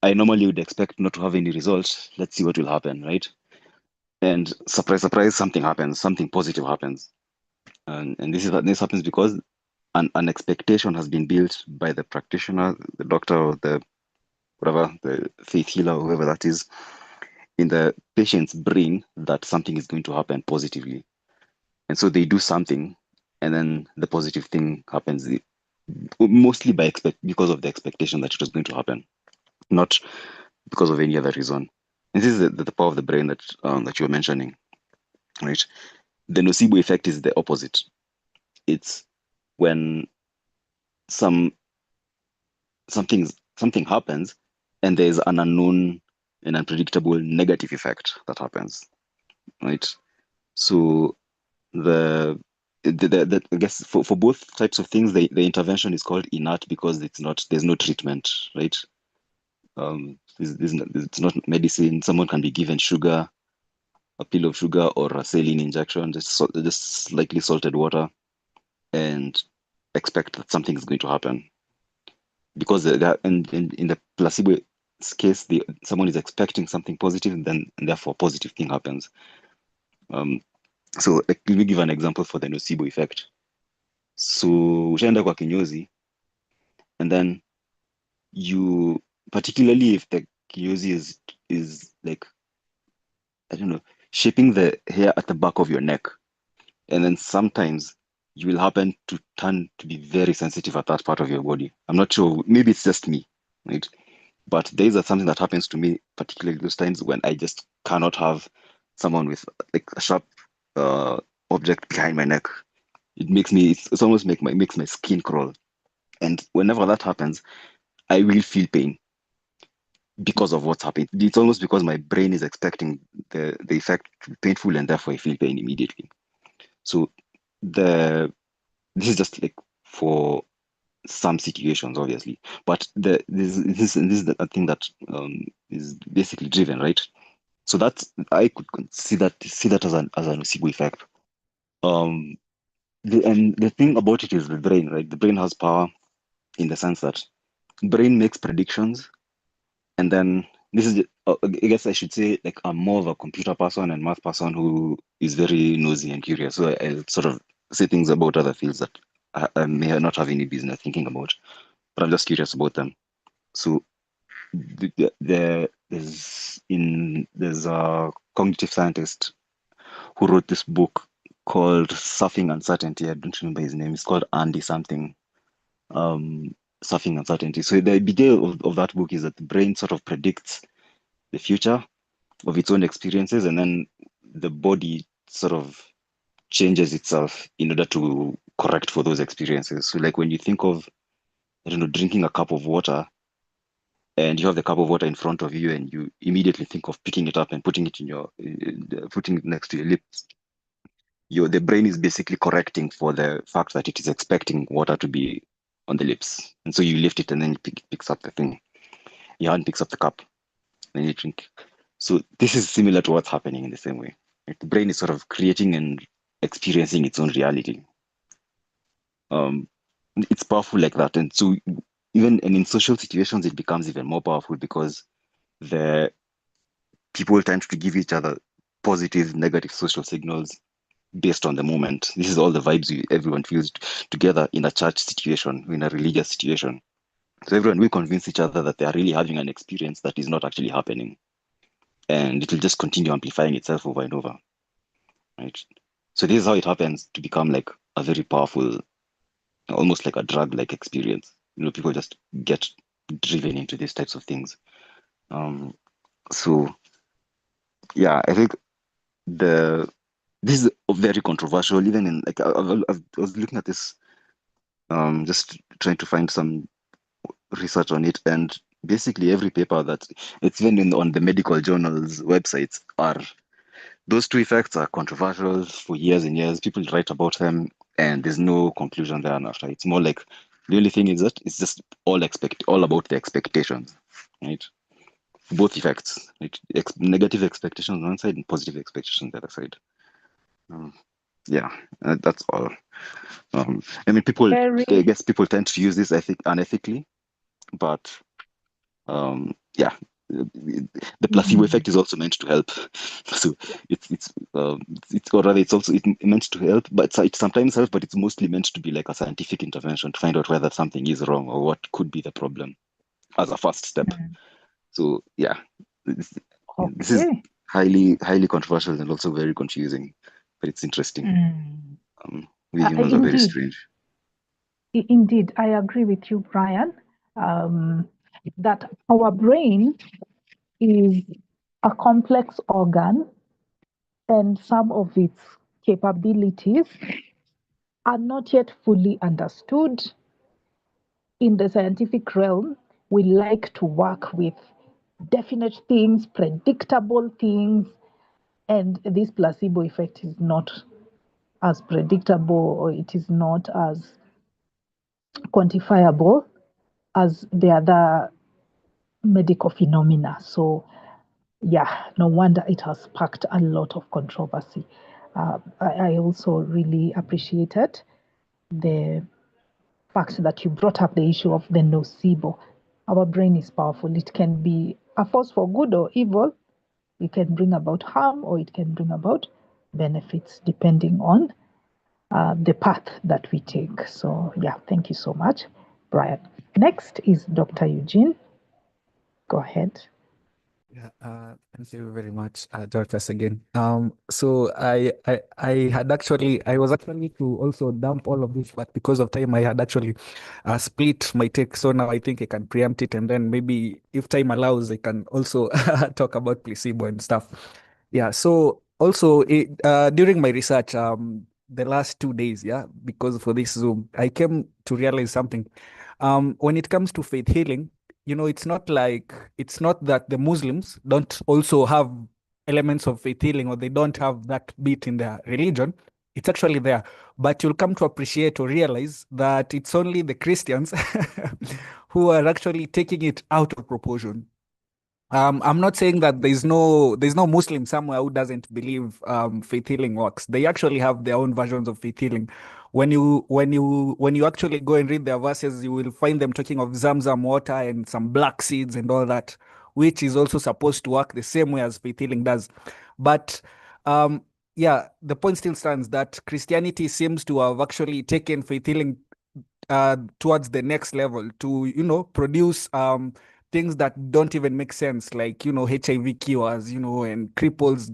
I normally would expect not to have any results, let's see what will happen, right? And surprise, surprise, something happens, something positive happens. And this happens because an expectation has been built by the practitioner, the doctor, or the whatever, the faith healer, whoever that is, in the patient's brain that something is going to happen positively. And so they do something, and then the positive thing happens, mostly because of the expectation that it was going to happen, not because of any other reason. And this is the power of the brain that you were mentioning, right? The nocebo effect is the opposite. It's when something happens, and there's an unknown and unpredictable negative effect that happens, right? So I guess for both types of things, the intervention is called inert because there's no treatment, right? It's not medicine. Someone can be given sugar, a pill of sugar, or a saline injection, just slightly salted water, and expect that something is going to happen. Because in the placebo case, someone is expecting something positive, and therefore a positive thing happens. So let me give an example for the nocebo effect. So ushaenda kwa kinyozi, and then you, particularly if the kinyozi is like, I don't know, shaping the hair at the back of your neck, and then sometimes you will happen to turn to be very sensitive at that part of your body. I'm not sure, maybe it's just me, right? But there is something that happens to me, particularly those times when I just cannot have someone with like a sharp object behind my neck. It makes me, it's almost makes my skin crawl. And whenever that happens, I will feel pain because of what's happening. It's almost because my brain is expecting the effect to be painful, and therefore I feel pain immediately. So the this is just like for some situations, obviously, but this is the thing that is basically driven, right? So that's, I could see that as a nocebo effect. And the thing about it is the brain, right? The brain has power in the sense that brain makes predictions, and then this is, I guess I should say, like, I'm more of a computer person and math person who is very nosy and curious. So I sort of say things about other fields that I may not have any business thinking about, but I'm just curious about them. So there's a cognitive scientist who wrote this book called Surfing Uncertainty. I don't remember his name. It's called Andy something. Surfing Uncertainty. So the idea of that book is that the brain sort of predicts the future of its own experiences, and then the body sort of changes itself in order to correct for those experiences. So like when you think of, I don't know, drinking a cup of water, and you have the cup of water in front of you, and you immediately think of picking it up and putting it in your putting it next to your lips. The brain is basically correcting for the fact that it is expecting water to be on the lips, and so you lift it, and then it picks up the thing. Your hand picks up the cup, then you drink. So this is similar to what's happening in the same way. Like the brain is sort of creating and experiencing its own reality. It's powerful like that, and so even and in social situations, it becomes even more powerful because the people tend to give each other positive, negative social signals based on the moment. This is all the vibes everyone feels together in a church situation, in a religious situation. So everyone will convince each other that they are really having an experience that is not actually happening, and it will just continue amplifying itself over and over, right? So this is how it happens to become like a very powerful, almost like a drug-like experience. People just get driven into these types of things. So yeah, I think this is very controversial. Even in like I was looking at this, just trying to find some research on it, and basically every paper that it's even on the medical journals websites are, those two effects are controversial for years and years. People write about them, and there's no conclusion there after. It's more like the only thing is that it's just all about the expectations, right? Both effects, like negative expectations on one side and positive expectations on the other side. Yeah, that's all. I mean, Very, I guess people tend to use this, I think, unethically, but yeah, the placebo effect is also meant to help. So it's or rather it's also meant to help, but it sometimes helps, but it's mostly meant to be like a scientific intervention to find out whether something is wrong or what could be the problem as a first step. So yeah, this is okay. highly controversial and also very confusing, but it's interesting. We humans are very Indeed, strange. indeed, I agree with you, Brian, that our brain is a complex organ, and some of its capabilities are not yet fully understood. In the scientific realm, we like to work with definite things, predictable things, and this placebo effect is not as predictable, or it is not as quantifiable as the other medical phenomena. So, yeah, no wonder it has sparked a lot of controversy. I also really appreciated the fact that you brought up the issue of the nocebo. Our brain is powerful. It can be a force for good or evil. It can bring about harm, or it can bring about benefits depending on the path that we take. So yeah, thank you so much, Brian. Next is Dr. Eugene. Go ahead. Yeah, thank you very much, Dorcas again. I was actually to also dump all of this, but because of time, I had actually split my take. So now I think I can preempt it, and then maybe if time allows, I can also talk about placebo and stuff. Yeah. So also during my research, the last 2 days, yeah, because for this Zoom, I came to realize something. When it comes to faith healing, it's not that the Muslims don't also have elements of faith healing, or they don't have that bit in their religion. It's actually there, but you'll come to appreciate or realize that it's only the Christians who are actually taking it out of proportion. I'm not saying that there's no Muslim somewhere who doesn't believe faith healing works. They actually have their own versions of faith healing. When you actually go and read their verses, you will find them talking of Zamzam water and some black seeds and all that, which is also supposed to work the same way as faith healing does. But yeah, the point still stands that Christianity seems to have actually taken faith healing towards the next level to produce things that don't even make sense, like HIV cures, and cripples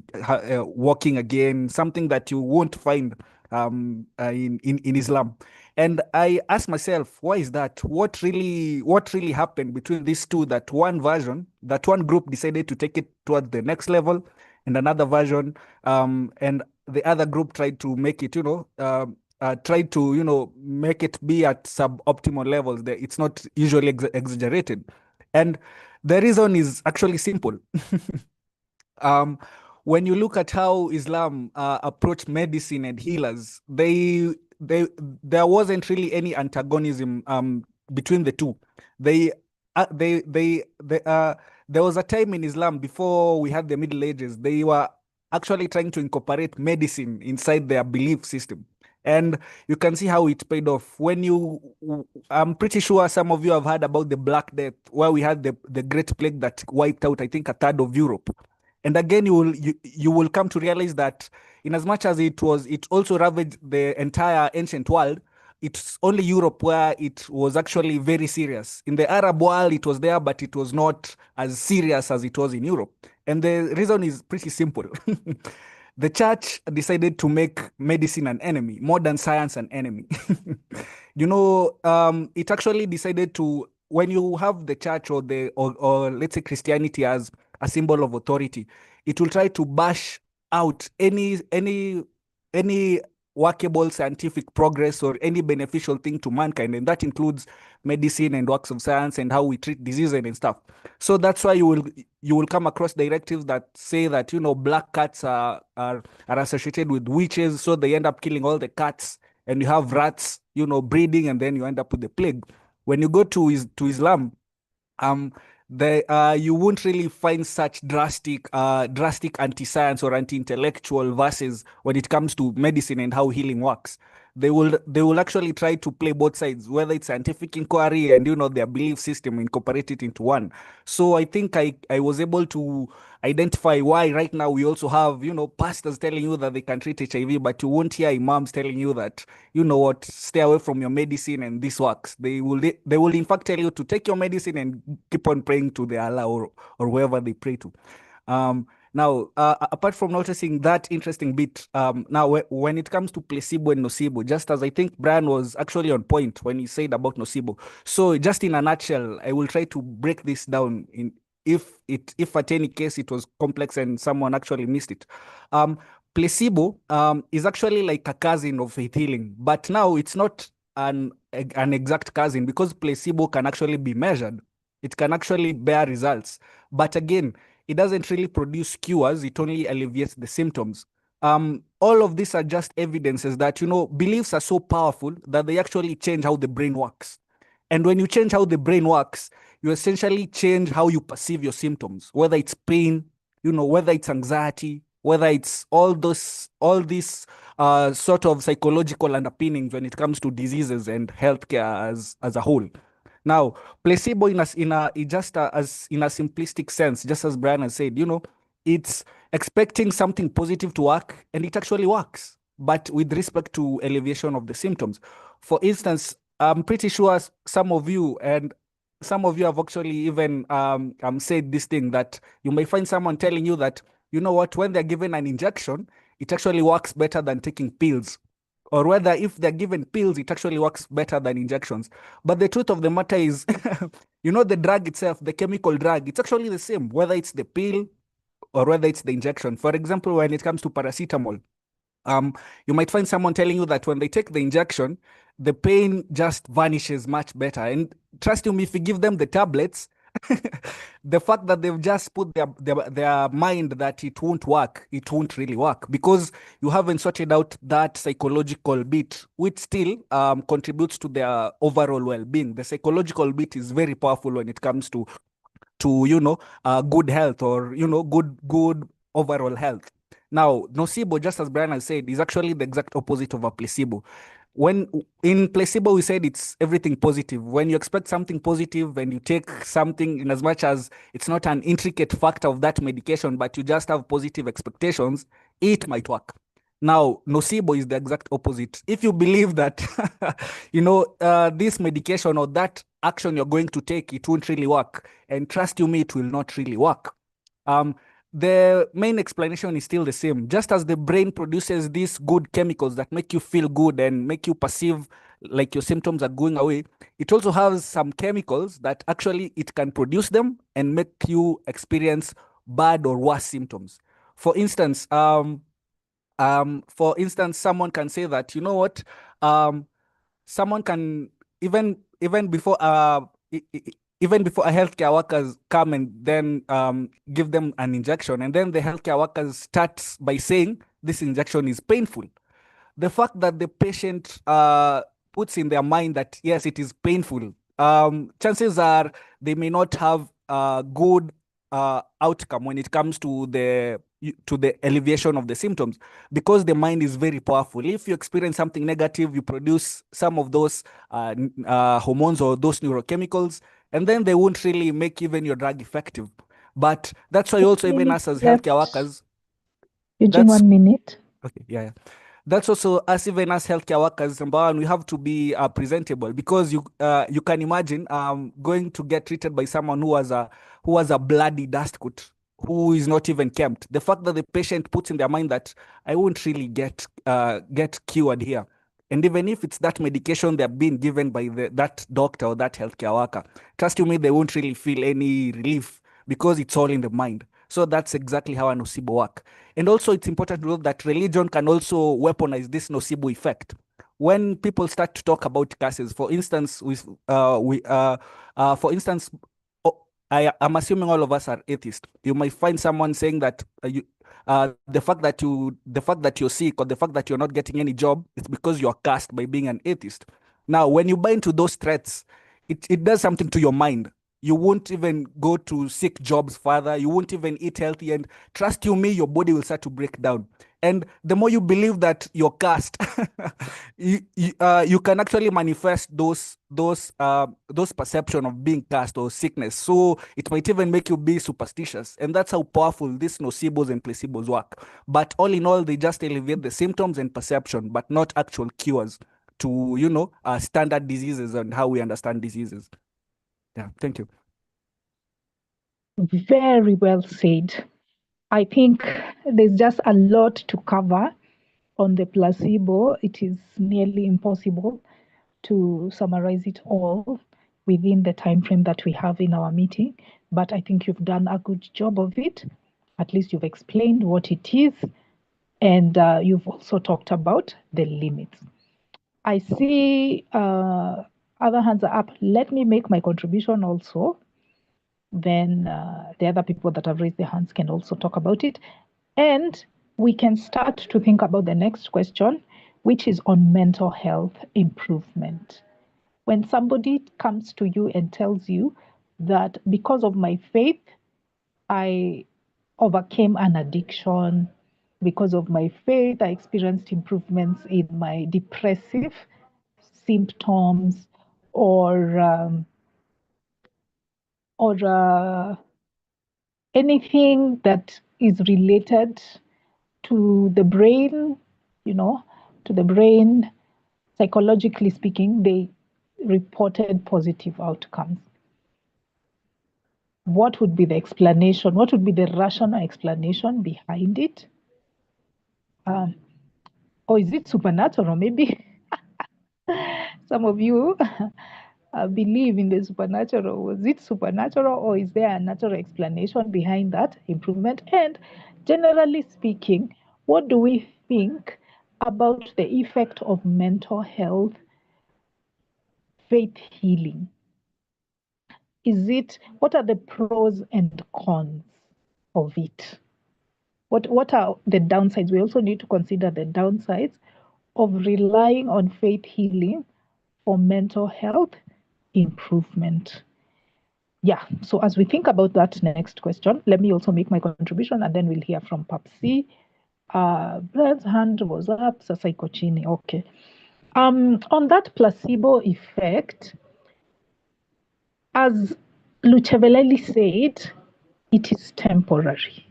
walking again, something that you won't find in Islam. And I ask myself, why is that? What really happened between these two, that one group decided to take it towards the next level, and another version, and the other group tried to make it, tried to make it be at suboptimal levels. It's not usually exaggerated, and the reason is actually simple. um, when you look at how Islam approach medicine and healers, they there wasn't really any antagonism between the two. They they There was a time in Islam before we had the Middle Ages. They were actually trying to incorporate medicine inside their belief system. And you can see how it paid off. I'm pretty sure some of you have heard about the Black Death, where we had the Great Plague that wiped out, I think, a third of Europe. And again, you will come to realize that in as much as it also ravaged the entire ancient world, it's only Europe where it was actually very serious. In the Arab world, it was there, but it was not as serious as it was in Europe. And the reason is pretty simple. The church decided to make medicine an enemy, modern science an enemy. It actually decided to, when you have the church or let's say Christianity as a symbol of authority, it will try to bash out any workable scientific progress or any beneficial thing to mankind, and that includes medicine and works of science and how we treat disease and stuff. So that's why you will come across directives that say that black cats are associated with witches, so they end up killing all the cats, and you have rats breeding, and then you end up with the plague. When you go to Islam, you won't really find such drastic anti-science or anti-intellectual verses when it comes to medicine and how healing works. They will actually try to play both sides, whether it's scientific inquiry and their belief system, incorporate it into one. So I think I was able to identify why right now we also have pastors telling you that they can treat HIV, but you won't hear imams telling you that what, stay away from your medicine and this works. They will in fact tell you to take your medicine and keep on praying to the Allah or whoever they pray to. Now, apart from noticing that interesting bit, now when it comes to placebo and nocebo, just as I think Brian was actually on point when he said about nocebo. So just in a nutshell, I will try to break this down if at any case it was complex and someone actually missed it. Placebo is actually like a cousin of faith healing, but now it's not an exact cousin, because placebo can actually be measured. It can actually bear results. But again, it doesn't really produce cures. It only alleviates the symptoms. All of these are just evidences that, beliefs are so powerful that they actually change how the brain works. And when you change how the brain works, you essentially change how you perceive your symptoms, whether it's pain, whether it's anxiety, whether it's all these sort of psychological underpinnings when it comes to diseases and healthcare as a whole. Now, placebo as in a simplistic sense, just as Brian has said, it's expecting something positive to work, and it actually works. but with respect to alleviation of the symptoms. For instance, I'm pretty sure some of you have actually even said this thing, that you may find someone telling you that, you know what, when they're given an injection, it actually works better than taking pills. Or whether if they're given pills, it actually works better than injections. But the truth of the matter is, the drug itself, the chemical drug, it's actually the same, whether it's the pill or whether it's the injection. For example, when it comes to paracetamol, you might find someone telling you that when they take the injection, the pain just vanishes much better. And trust me, if you give them the tablets, the fact that they've just put their mind that it won't work, it won't really work, because you haven't sorted out that psychological bit, which still contributes to their overall well-being. The psychological bit is very powerful when it comes to good health, or good overall health. Now, nocebo, just as Brian has said, is actually the exact opposite of a placebo. When in placebo, we said it's everything positive. When you expect something positive and you take something, in as much as it's not an intricate factor of that medication, but you just have positive expectations, it might work. Now, nocebo is the exact opposite. If you believe that, this medication or that action you're going to take, it won't really work. And trust you me, it will not really work. The main explanation is still the same. Just as the brain produces these good chemicals that make you feel good and make you perceive like your symptoms are going away, it also has some chemicals that actually it can produce them and make you experience bad or worse symptoms. For instance, someone can say that, you know what, someone can even before even before a healthcare workers come and then give them an injection, and then the healthcare workers starts by saying this injection is painful. The fact that the patient puts in their mind that yes, it is painful, chances are they may not have a good outcome when it comes to the alleviation of the symptoms, because the mind is very powerful. If you experience something negative, you produce some of those hormones or those neurochemicals, and then they won't really make even your drug effective. But that's why also, even us as healthcare workers, Eugene, 1 minute. Okay, yeah. That's also us, even as healthcare workers, number one, we have to be presentable, because you can imagine going to get treated by someone who has a bloody dust coat, who is not even kempt. The fact that the patient puts in their mind that I won't really get cured here, and even if it's that medication they're being given by that doctor or that healthcare worker, trust you me, they won't really feel any relief, because it's all in the mind. So that's exactly how a nocebo work. And also, it's important to note that religion can also weaponize this nocebo effect. When people start to talk about curses, for instance, I'm assuming all of us are atheists. You might find someone saying that the fact that you're sick, or the fact that you're not getting any job, it's because you're cursed by being an atheist. Now, when you buy into those threats, it does something to your mind. You won't even go to seek jobs further. You won't even eat healthy. And trust you me, your body will start to break down. And the more you believe that you're cursed, you can actually manifest those perception of being cursed or sickness. So it might even make you be superstitious. And that's how powerful these nocebos and placebos work. But all in all, they just alleviate the symptoms and perception, but not actual cures to standard diseases and how we understand diseases. Yeah, thank you. Very well said. I think there's just a lot to cover on the placebo. It is nearly impossible to summarize it all within the time frame that we have in our meeting, but I think you've done a good job of it. At least you've explained what it is, and you've also talked about the limits. I see other hands are up. Let me make my contribution also. Then the other people that have raised their hands can also talk about it. And we can start to think about the next question, which is on mental health improvement. When somebody comes to you and tells you that because of my faith, I overcame an addiction, because of my faith, I experienced improvements in my depressive symptoms, or anything that is related to the brain, to the brain, psychologically speaking, they reported positive outcomes. What would be the explanation? What would be the rational explanation behind it? Or is it supernatural? Maybe some of you believe in the supernatural. Was it supernatural, or is there a natural explanation behind that improvement? And generally speaking, what do we think about the effect of mental health faith healing? What are the pros and cons of it? What are the downsides? We also need to consider the downsides of relying on faith healing for mental health improvement. Yeah, so as we think about that next question, let me also make my contribution, and then we'll hear from Papsi. Brad's hand was up, Sasa iko chini. Okay. On that placebo effect, as Lucevelelli said, it is temporary.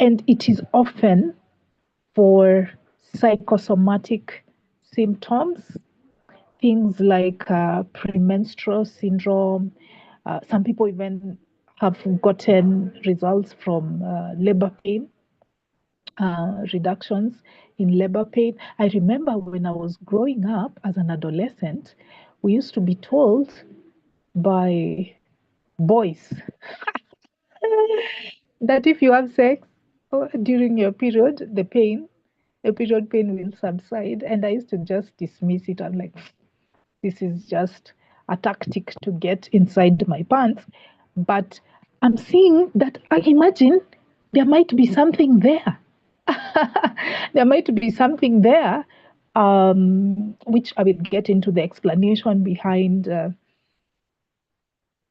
And it is often for psychosomatic symptoms, things like premenstrual syndrome. Some people even have gotten results from labor pain, reductions in labor pain. I remember when I was growing up as an adolescent, we used to be told by boys that if you have sex during your period, the period pain will subside. And I used to just dismiss it. I'm like, this is just a tactic to get inside my pants. But I'm seeing that, I imagine there might be something there. There might be something there, which I will get into the explanation behind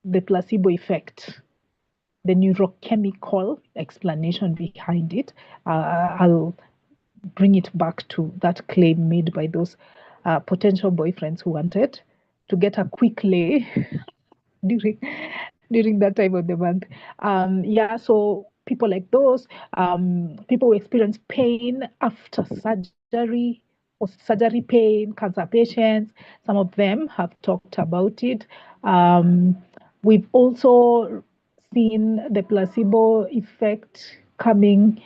the placebo effect, the neurochemical explanation behind it. I'll bring it back to that claim made by those potential boyfriends who wanted to get a quick lay during that time of the month. So people like those, people who experience pain after surgery or surgery pain, cancer patients, some of them have talked about it. We've also seen the placebo effect coming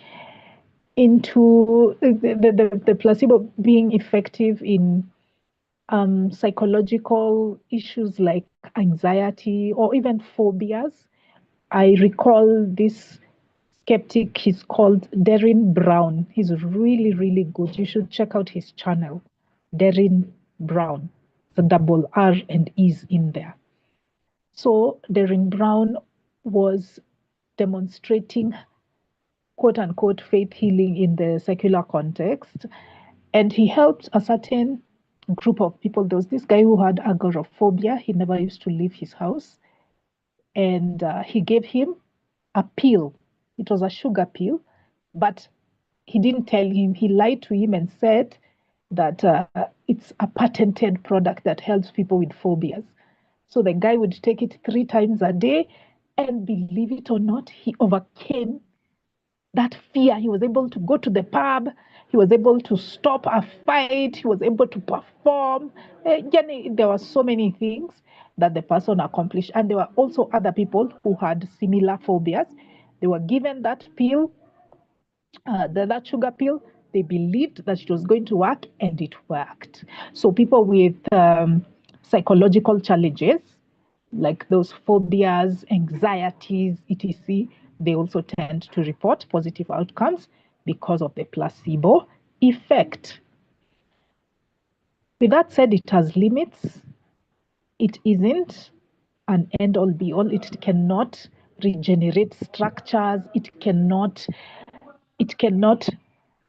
into the placebo being effective in psychological issues like anxiety or even phobias. I recall this skeptic, he's called Darren Brown. He's really, really good. You should check out his channel, Darren Brown. The double R and E's in there. So Darren Brown was demonstrating quote unquote faith healing in the secular context. And he helped a certain group of people. There was this guy who had agoraphobia. He never used to leave his house. And he gave him a pill. It was a sugar pill, but he didn't tell him. He lied to him and said that it's a patented product that helps people with phobias. So the guy would take it 3 times a day, and believe it or not, he overcame that fear. He was able to go to the pub. He was able to stop a fight. He was able to perform. There were so many things that the person accomplished. And there were also other people who had similar phobias. They were given that pill, that sugar pill. They believed that it was going to work, and it worked. So people with psychological challenges, like those phobias, anxieties, etc., they also tend to report positive outcomes because of the placebo effect. With that said, it has limits. It isn't an end-all be-all. It cannot regenerate structures. It cannot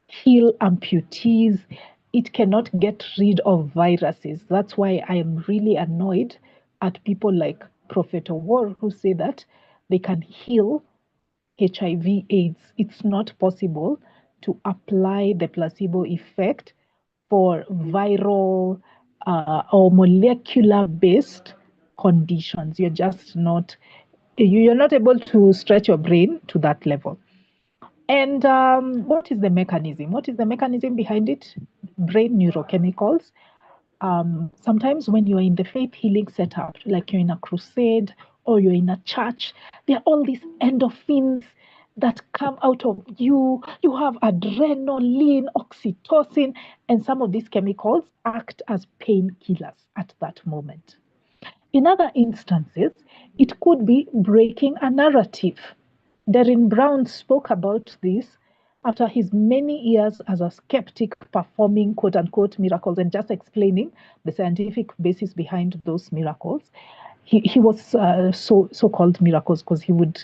heal amputees. It cannot get rid of viruses. That's why I am really annoyed at people like Prophet War who say that they can heal HIV/AIDS. It's not possible to apply the placebo effect for viral or molecular-based conditions. You're not able to stretch your brain to that level. And what is the mechanism? What is the mechanism behind it? Brain neurochemicals. Sometimes when you're in the faith healing setup, like you're in a crusade or you're in a church, there are all these endorphins that come out of you. You have adrenaline, oxytocin, and some of these chemicals act as painkillers at that moment. In other instances, it could be breaking a narrative. Darren Brown spoke about this after his many years as a skeptic performing quote unquote miracles and just explaining the scientific basis behind those miracles. He was so called miracles because he would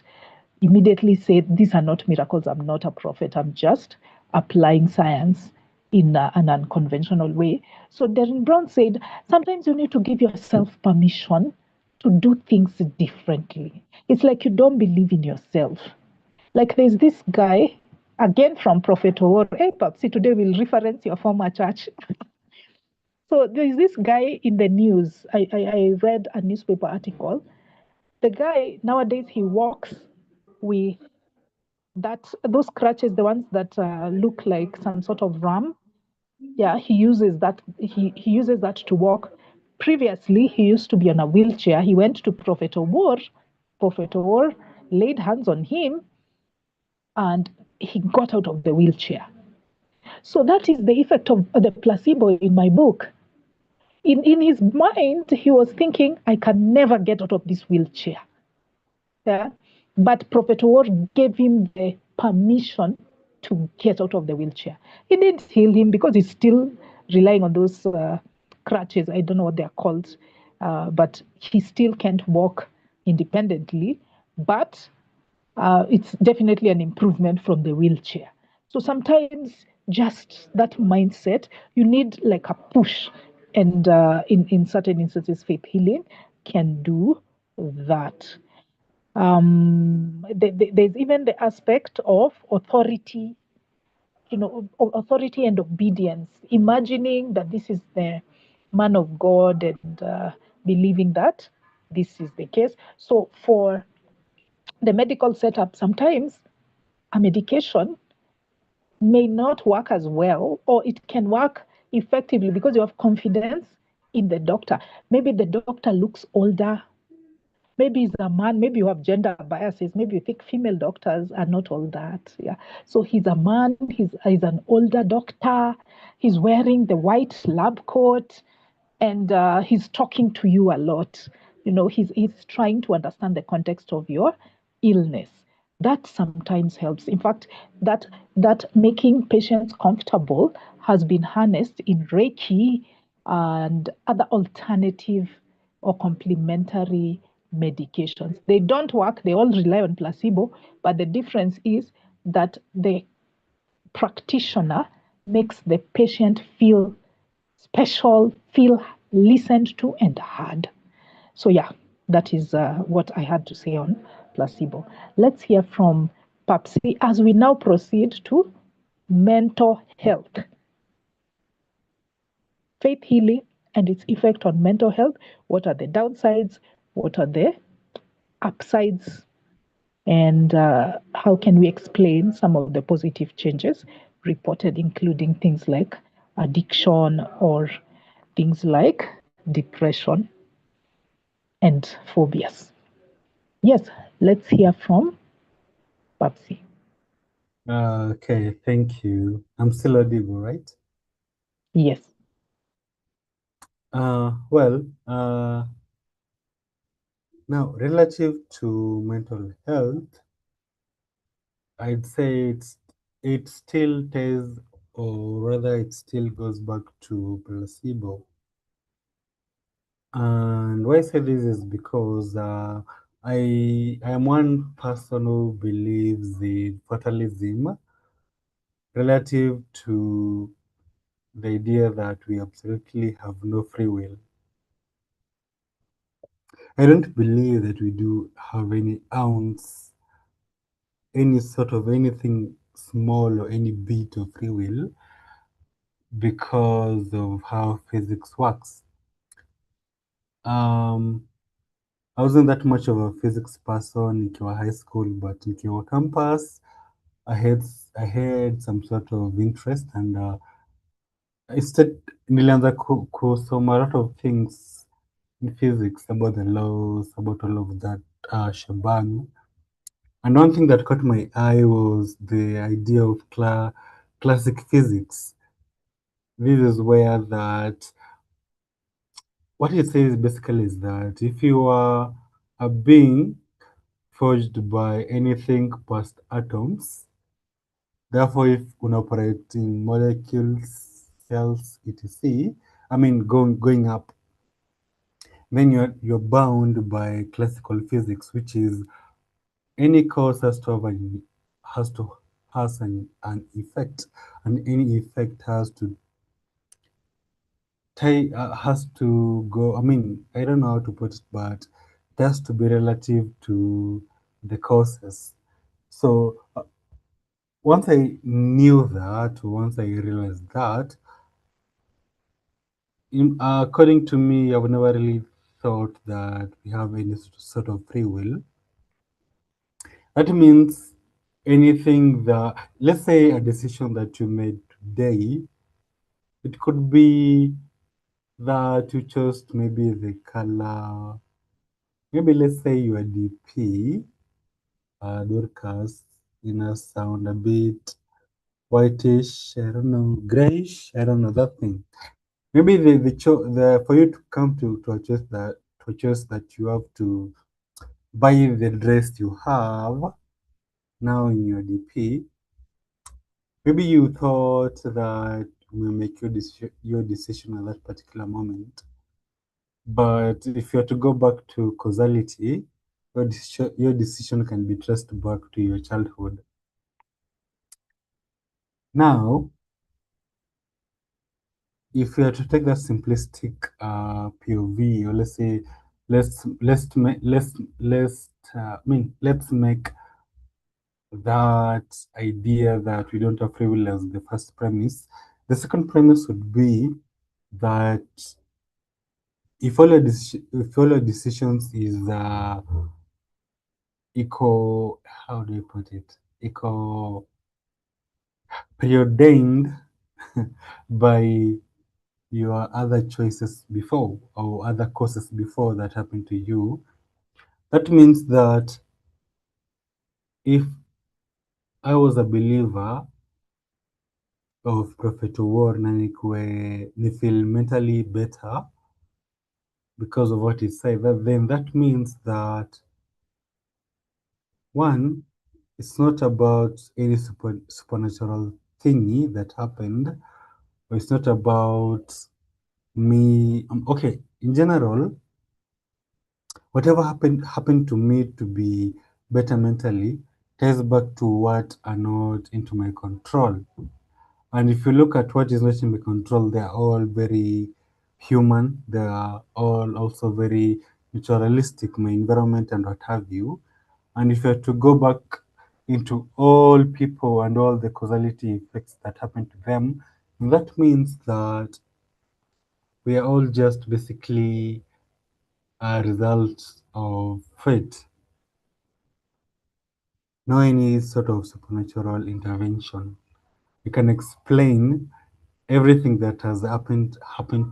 immediately say, these are not miracles, I'm not a prophet, I'm just applying science in an unconventional way. So Darren Brown said, sometimes you need to give yourself permission to do things differently. It's like you don't believe in yourself. Like there's this guy, again from Prophet Owor. Hey, Papsi, today we'll reference your former church. So there's this guy in the news. I read a newspaper article. The guy nowadays he walks with those crutches, the ones that look like some sort of ram. Yeah, he uses that. He uses that to walk. Previously, he used to be on a wheelchair. He went to Prophet Owor. Prophet Owor laid hands on him, and he got out of the wheelchair. So that is the effect of the placebo in my book. In his mind, he was thinking, I can never get out of this wheelchair. Yeah. But Prophet War gave him the permission to get out of the wheelchair. He didn't heal him because he's still relying on those crutches. I don't know what they're called, but he still can't walk independently. But it's definitely an improvement from the wheelchair. So sometimes just that mindset, you need like a push. And in certain instances, faith healing can do that. There's even the aspect of authority, authority and obedience, imagining that this is the man of God and believing that this is the case. So for the medical setup, sometimes a medication may not work as well, or it can work effectively because you have confidence in the doctor. Maybe the doctor looks older. Maybe he's a man. Maybe you have gender biases. Maybe you think female doctors are not all that. Yeah. So he's a man. He's an older doctor. He's wearing the white lab coat, and he's talking to you a lot. He's trying to understand the context of your illness. That sometimes helps. In fact, that making patients comfortable has been harnessed in Reiki and other alternative or complementary medications. They don't work, they all rely on placebo, but the difference is that the practitioner makes the patient feel special, feel listened to and heard. So, yeah, that is what I had to say on placebo. Let's hear from Papsi as we now proceed to mental health. Faith healing and its effect on mental health. What are the downsides? What are the upsides? And how can we explain some of the positive changes reported, including things like addiction or things like depression and phobias? Yes, let's hear from Babsi. Okay, thank you. I'm still audible, right? Yes. Well, now relative to mental health, I'd say it still stays, or rather it still goes back to placebo. And why I say this is because I am one person who believes in fatalism relative to the idea that we absolutely have no free will. I don't believe that we do have any ounce, any sort of anything small or any bit of free will because of how physics works. I wasn't that much of a physics person nikiwa high school, but nikiwa campus, I had some sort of interest, and instead nilianza kusoma a lot of things in physics about the laws, about all of that shebang. And one thing that caught my eye was the idea of classic physics. This is where that what it says basically is that if you are a being forged by anything past atoms, therefore if you operate in molecules, cells, etc., I mean going up, then you're bound by classical physics, which is any cause has to has an effect, and any effect has to go. I mean, I don't know how to put it, but it has to be relative to the causes. So once I knew that, once I realized that, according to me, I've never really thought that we have any sort of free will. That means anything that, let's say a decision that you made today, it could be that you chose maybe the color, maybe let's say your DP, Dorcas, sound a bit whitish, I don't know, grayish, I don't know that thing. Maybe the for you to come to a choice that you have to buy the dress you have now in your DP. Maybe you thought that you will make your decision at that particular moment. But if you are to go back to causality, your decision can be traced back to your childhood. Now, if we are to take that simplistic POV, or let's say, let's make that idea that we don't have free will as the first premise. The second premise would be that if all your decisions is how do you put it? Preordained by your other choices before or other causes before that happened to you. That means that if I was a believer of Prophet War na ni feel mentally better because of what he said, then that means that one, it's not about any supernatural thingy that happened, or it's not about me. Okay, in general, whatever happened to me to be better mentally ties back to what are not into my control. And if you look at what is not in my control, they are all very human. They are all also very naturalistic, my environment and what have you. And if you are to go back into all people and all the causality effects that happen to them, that means that we are all just basically a result of fate. No any sort of supernatural intervention. You can explain everything that has happened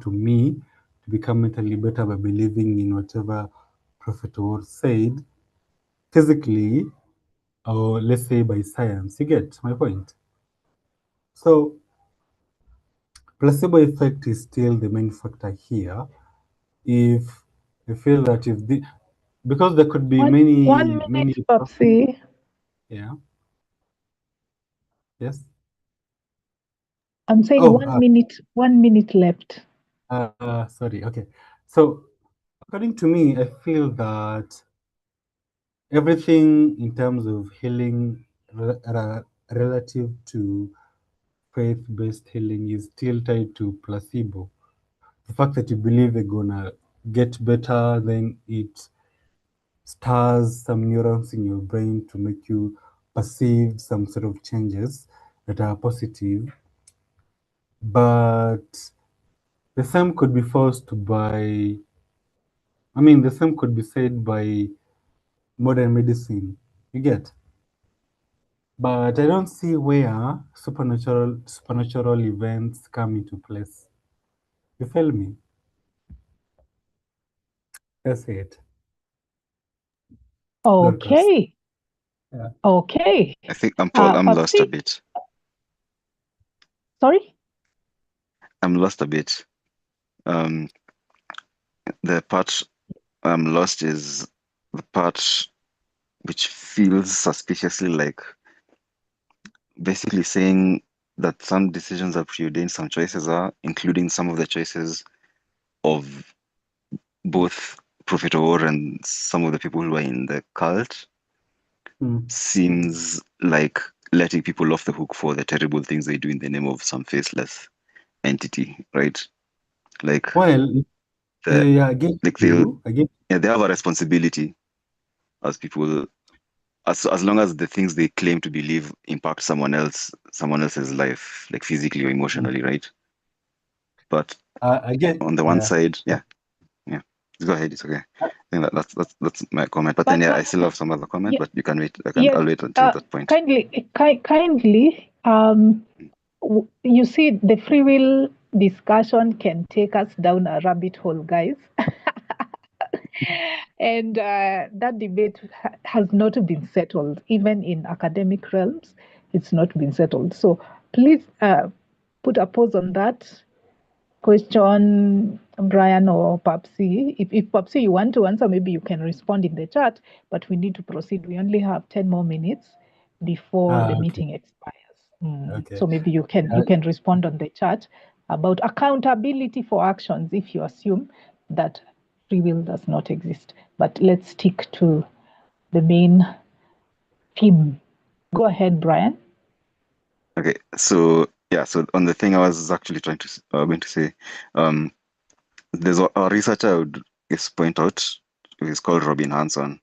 to me to become mentally better by believing in whatever Prophet Ward said, physically, or let's say by science. You get my point? So placebo effect is still the main factor here. If I feel that because there could be 1 many minute, Popsy. yeah. Yes. I'm saying Oh, 1 minute left. sorry. Okay. So according to me, I feel that everything in terms of healing relative to faith-based healing is still tied to placebo. The fact that you believe you're gonna get better, then it stirs some neurons in your brain to make you perceive some sort of changes that are positive. But the same could be the same could be said by modern medicine. You get? but I don't see where supernatural events come into place. You feel me? That's it. Dorcas. Okay. Yeah. Okay. I think I'm lost a Papsi, bit. sorry? I'm lost a bit. Um, the part I'm lost is the part which feels suspiciously like basically saying that some decisions are preordained, some choices are, including some of the choices of both Prophet Or and some of the people who are in the cult, seems like letting people off the hook for the terrible things they do in the name of some faceless entity, right? Like, Well, the, I get like you. they have a responsibility as people, as long as the things they claim to believe impact someone else's life, like physically or emotionally, right? But I get. on the one Yeah. side, yeah. Go ahead, it's okay. I think that's my comment. But then But I still have some other comment, yeah, but you can wait. yes, I'll wait until that point. kindly, you see, the free will discussion can take us down a rabbit hole, guys. And that debate has not been settled, even in academic realms. It's not been settled. So please put a pause on that question, Brian or Papsi. If Papsi you want to answer, maybe you can respond in the chat, but we need to proceed. We only have 10 more minutes before the Okay. meeting expires. Okay. So maybe you can respond on the chat about accountability for actions if you assume that free will does not exist. But let's stick to the main theme. Go ahead, Brian. Okay, so yeah, so on the thing I was actually going to say, there's a researcher I would just point out. He's called Robin Hanson.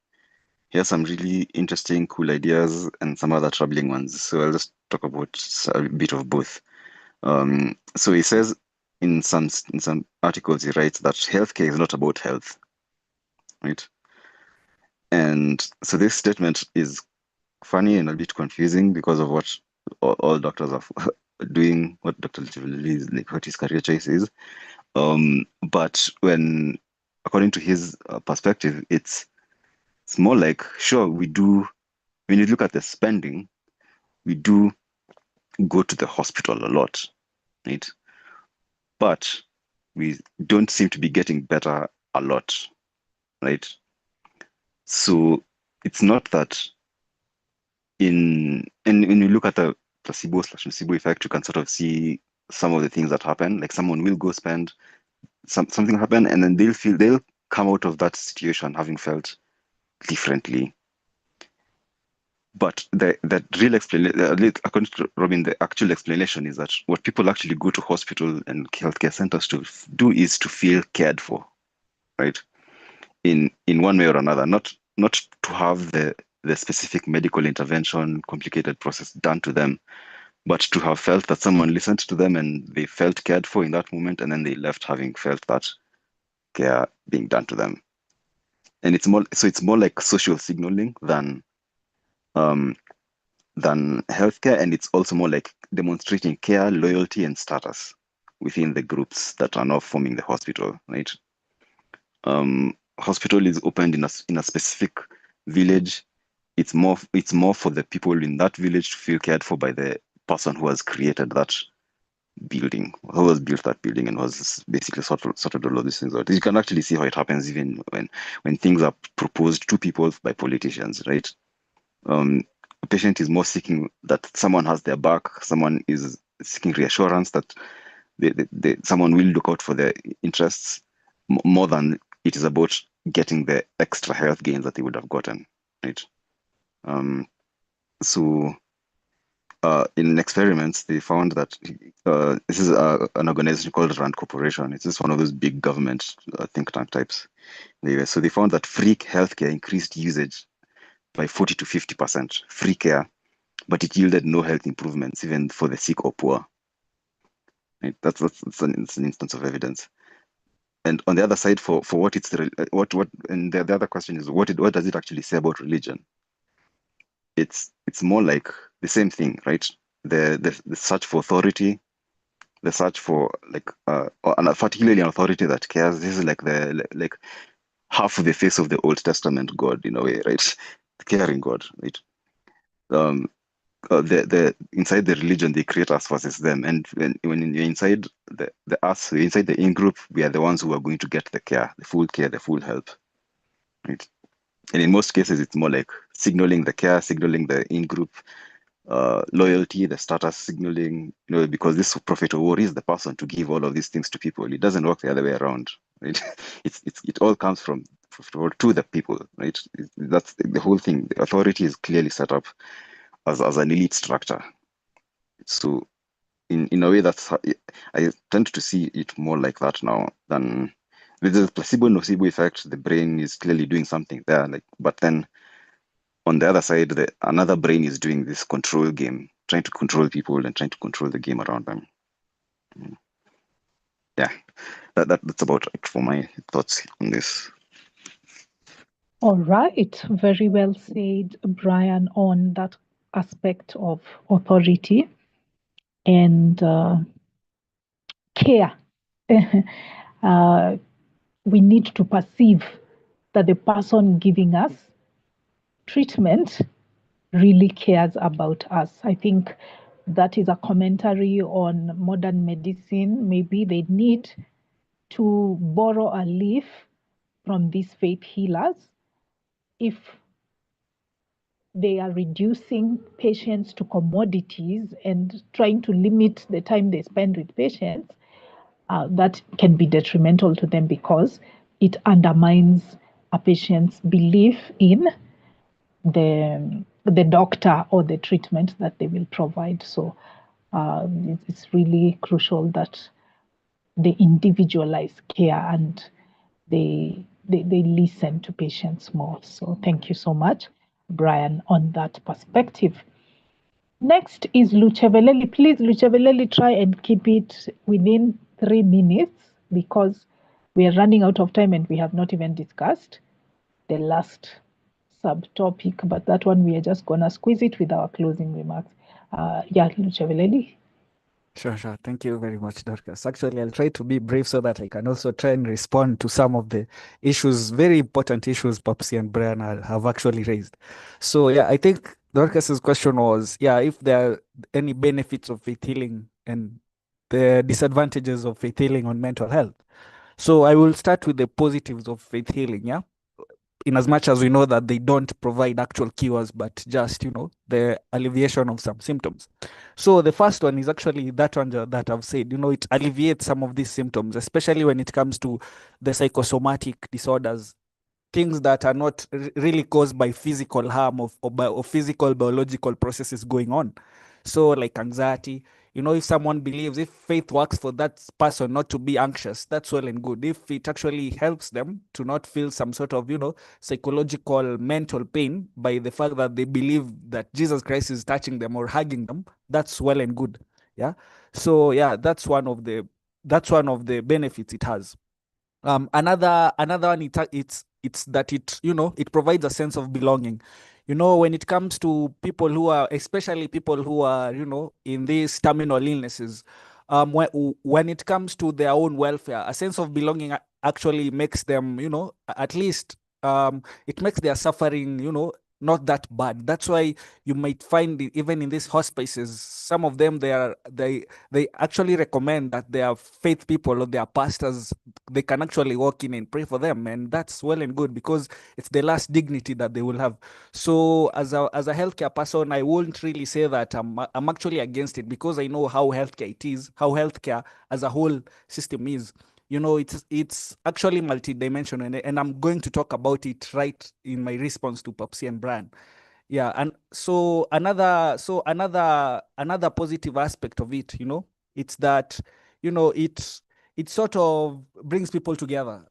He has some really interesting, cool ideas and some other troubling ones. So I'll just talk about a bit of both. So he says in some articles he writes that healthcare is not about health, right? And so this statement is funny and a bit confusing because of what all doctors are doing, what Dr. Lively is like, what his career choice is. But according to his perspective, it's more like, sure, we do. When you look at the spending, we do go to the hospital a lot, right? But we don't seem to be getting better a lot, right? So it's not that and when you look at the placebo/nocebo effect, you can sort of see some of the things that happen. Like someone will go spend something happen, and then they'll come out of that situation having felt differently. But the real explanation, according to Robin, the actual explanation is that what people actually go to hospital and healthcare centers to do is to feel cared for, right? In one way or another, not to have the specific medical intervention, complicated process done to them, but to have felt that someone listened to them and they felt cared for in that moment, and then they left having felt that care being done to them. And it's more like social signaling than healthcare, and it's also more like demonstrating care, loyalty, and status within the groups that are now forming the hospital, right? Hospital is opened in a specific village. It's more for the people in that village to feel cared for by the person who has created that building, who has built that building and was basically sorted all of these things out. You can actually see how it happens even when things are proposed to people by politicians, right? A patient is more seeking that someone has their back, someone is seeking reassurance that someone will look out for their interests more than it is about getting the extra health gains that they would have gotten, right? So in experiments, they found that this is an organization called Rand Corporation. It's just one of those big government think tank types. So they found that free healthcare increased usage by 40 to 50%, free care, but it yielded no health improvements, even for the sick or poor. Right? That's an instance of evidence. And on the other side, for what it's and the other question is what does it actually say about religion? It's it's more like the same thing, right? The search for authority, the search for like and particularly an authority that cares. This is like like half of the face of the Old Testament God in a way, right? The caring God, right? The inside the religion they create us versus them, and when you're inside the us, you're inside the in group, we are the ones who are going to get the care, the full help, right? And in most cases, it's more like signaling the care, signaling the in group loyalty, the status signaling, because this prophet of war is the person to give all of these things to people. It doesn't work the other way around, right? It all comes from to the people, right? That's the whole thing. The authority is clearly set up as an elite structure. So in a way, that's how I tend to see it more like that now than with the placebo nocebo effect. The brain is clearly doing something there, but then on the other side, another brain is doing this control game, trying to control people and trying to control the game around them. Yeah, that's about it for my thoughts on this. All right, very well said, Brian, on that aspect of authority and care. We need to perceive that the person giving us treatment really cares about us. I think that is a commentary on modern medicine. Maybe they need to borrow a leaf from these faith healers if they are reducing patients to commodities and trying to limit the time they spend with patients. That can be detrimental to them because it undermines a patient's belief in the doctor or the treatment that they will provide. So it's really crucial that they individualize care and they listen to patients more. So thank you so much, Brian, on that perspective. Next is Lucheveleli. Please, Lucheveleli, try and keep it within 3 minutes because we are running out of time and we have not even discussed the last subtopic, but that one we are just going to squeeze it with our closing remarks. Yeah, Lucheveleli. Sure. Thank you very much, Dorcas. Actually, I'll try to be brief so that I can also try and respond to some of the issues, very important issues Papsi and Brian have actually raised. So, yeah, I think Dorcas's question was, if there are any benefits of faith healing and the disadvantages of faith healing on mental health. So, I will start with the positives of faith healing, in as much as we know that they don't provide actual cures, but just, the alleviation of some symptoms. So the first one is actually that one that I've said, it alleviates some of these symptoms, especially when it comes to the psychosomatic disorders, things that are not really caused by physical harm or physical biological processes going on. So like anxiety, if someone believes, if faith works for that person not to be anxious, that's well and good. If it actually helps them to not feel some sort of, psychological mental pain by the fact that they believe that Jesus Christ is touching them or hugging them, that's well and good. Yeah. So that's one of the benefits it has. Another one, it's that it provides a sense of belonging. When it comes to people who are, especially people who are, in these terminal illnesses, when it comes to their own welfare, a sense of belonging actually makes them, at least it makes their suffering, not that bad. That's why you might find even in these hospices, some of them they actually recommend that their faith people or their pastors, they can actually walk in and pray for them, and that's well and good because it's the last dignity that they will have. So as a healthcare person, I won't really say that I'm actually against it because I know how healthcare as a whole system is. It's actually multidimensional, and I'm going to talk about it right in my response to Popsy and Brian. Yeah, and so another positive aspect of it, it's that, it sort of brings people together.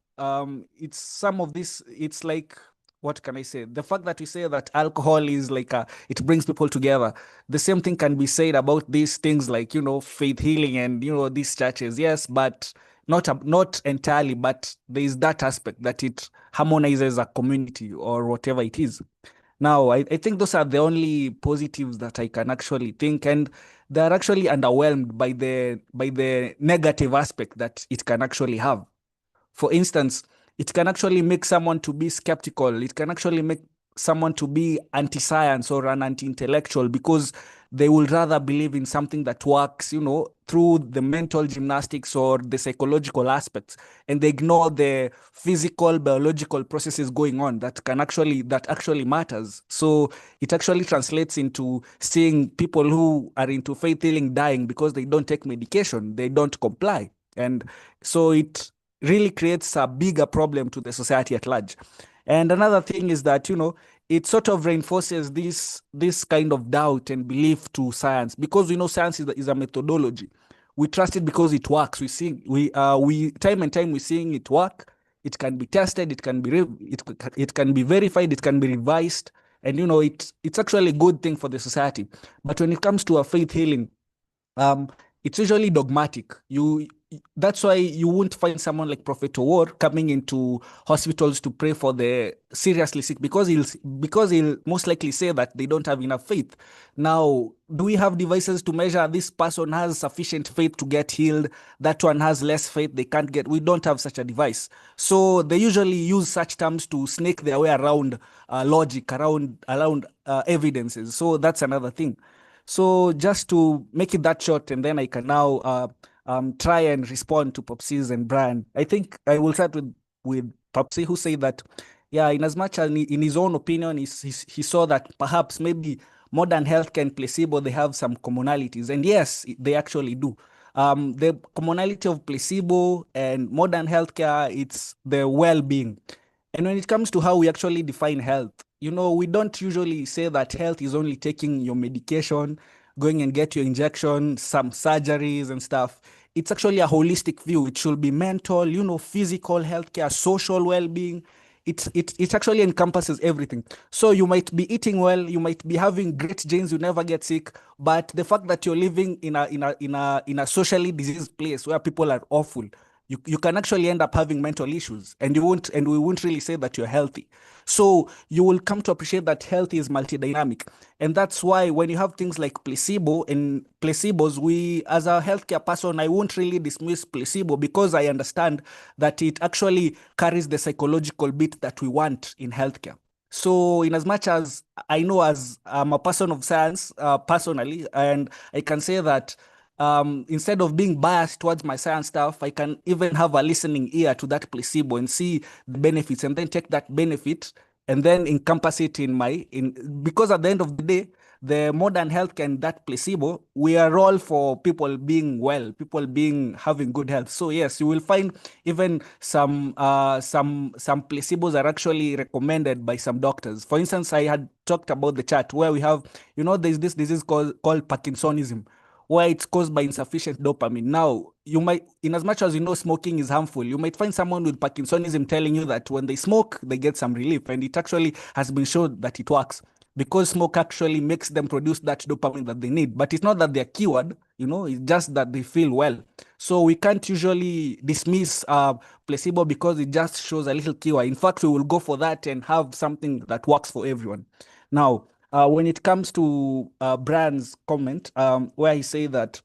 It's some of this, it's like, what can I say? The fact that we say that alcohol is like it brings people together. The same thing can be said about these things like, faith healing and, these churches. Yes, but not entirely, but there is that aspect that it harmonizes a community or whatever it is. Now, I think those are the only positives that I can actually think, and they're actually underwhelmed by the negative aspect that it can actually have. For instance, it can actually make someone to be skeptical. It can actually make someone to be anti-science or an anti-intellectual because they will rather believe in something that works, through the mental gymnastics or the psychological aspects, and they ignore the physical, biological processes going on that actually matters. So it actually translates into seeing people who are into faith healing dying because they don't take medication, they don't comply. And so it really creates a bigger problem to the society at large. And another thing is that, it sort of reinforces this kind of doubt and belief to science, because we know science is a methodology. We trust it because it works. We time and time we're seeing it work. It can be tested. It can be it can be verified. It can be revised, and it's actually a good thing for the society. But when it comes to a faith healing, it's usually dogmatic. That's why you won't find someone like Prophet Owor coming into hospitals to pray for the seriously sick, because he'll most likely say that they don't have enough faith. Now, do we have devices to measure this person has sufficient faith to get healed, that one has less faith, they can't get? We don't have such a device. So they usually use such terms to snake their way around logic, around evidences. So that's another thing. So just to make it that short, and then I can now try and respond to Popsys and Brian. I think I will start with Popsy, who said that, yeah, in as much as in his own opinion, he saw that perhaps maybe modern healthcare and placebo, they have some commonalities. And yes, they actually do. The commonality of placebo and modern healthcare, it's the well-being. And when it comes to how we actually define health, we don't usually say that health is only taking your medication, going and get your injection, some surgeries and stuff. It's actually a holistic view. It should be mental, physical healthcare, social well-being. It actually encompasses everything. So you might be eating well, you might be having great genes, you never get sick, but the fact that you're living in a socially diseased place where people are awful, you can actually end up having mental issues, and we won't really say that you're healthy. So you will come to appreciate that health is multidynamic. And that's why when you have things like placebo and placebos, we, as a healthcare person, I won't really dismiss placebo, because I understand that it actually carries the psychological bit that we want in healthcare. So in as much as I know, as I'm a person of science personally, and I can say that instead of being biased towards my science stuff, I can even have a listening ear to that placebo and see the benefits, and then take that benefit and then encompass it because at the end of the day, the modern health and that placebo, we are all for people being well, people having good health. So yes, you will find even some placebos are actually recommended by some doctors. For instance, I had talked about the chart where we have, there's this disease called Parkinsonism, where it's caused by insufficient dopamine. Now, you might, in as much as smoking is harmful, you might find someone with Parkinsonism telling you that when they smoke, they get some relief. And it actually has been shown that it works, because smoke actually makes them produce that dopamine that they need. But it's not that they're cured, it's just that they feel well. So we can't usually dismiss placebo because it just shows a little cure. In fact, we will go for that and have something that works for everyone. Now, when it comes to Brian's comment, where he say that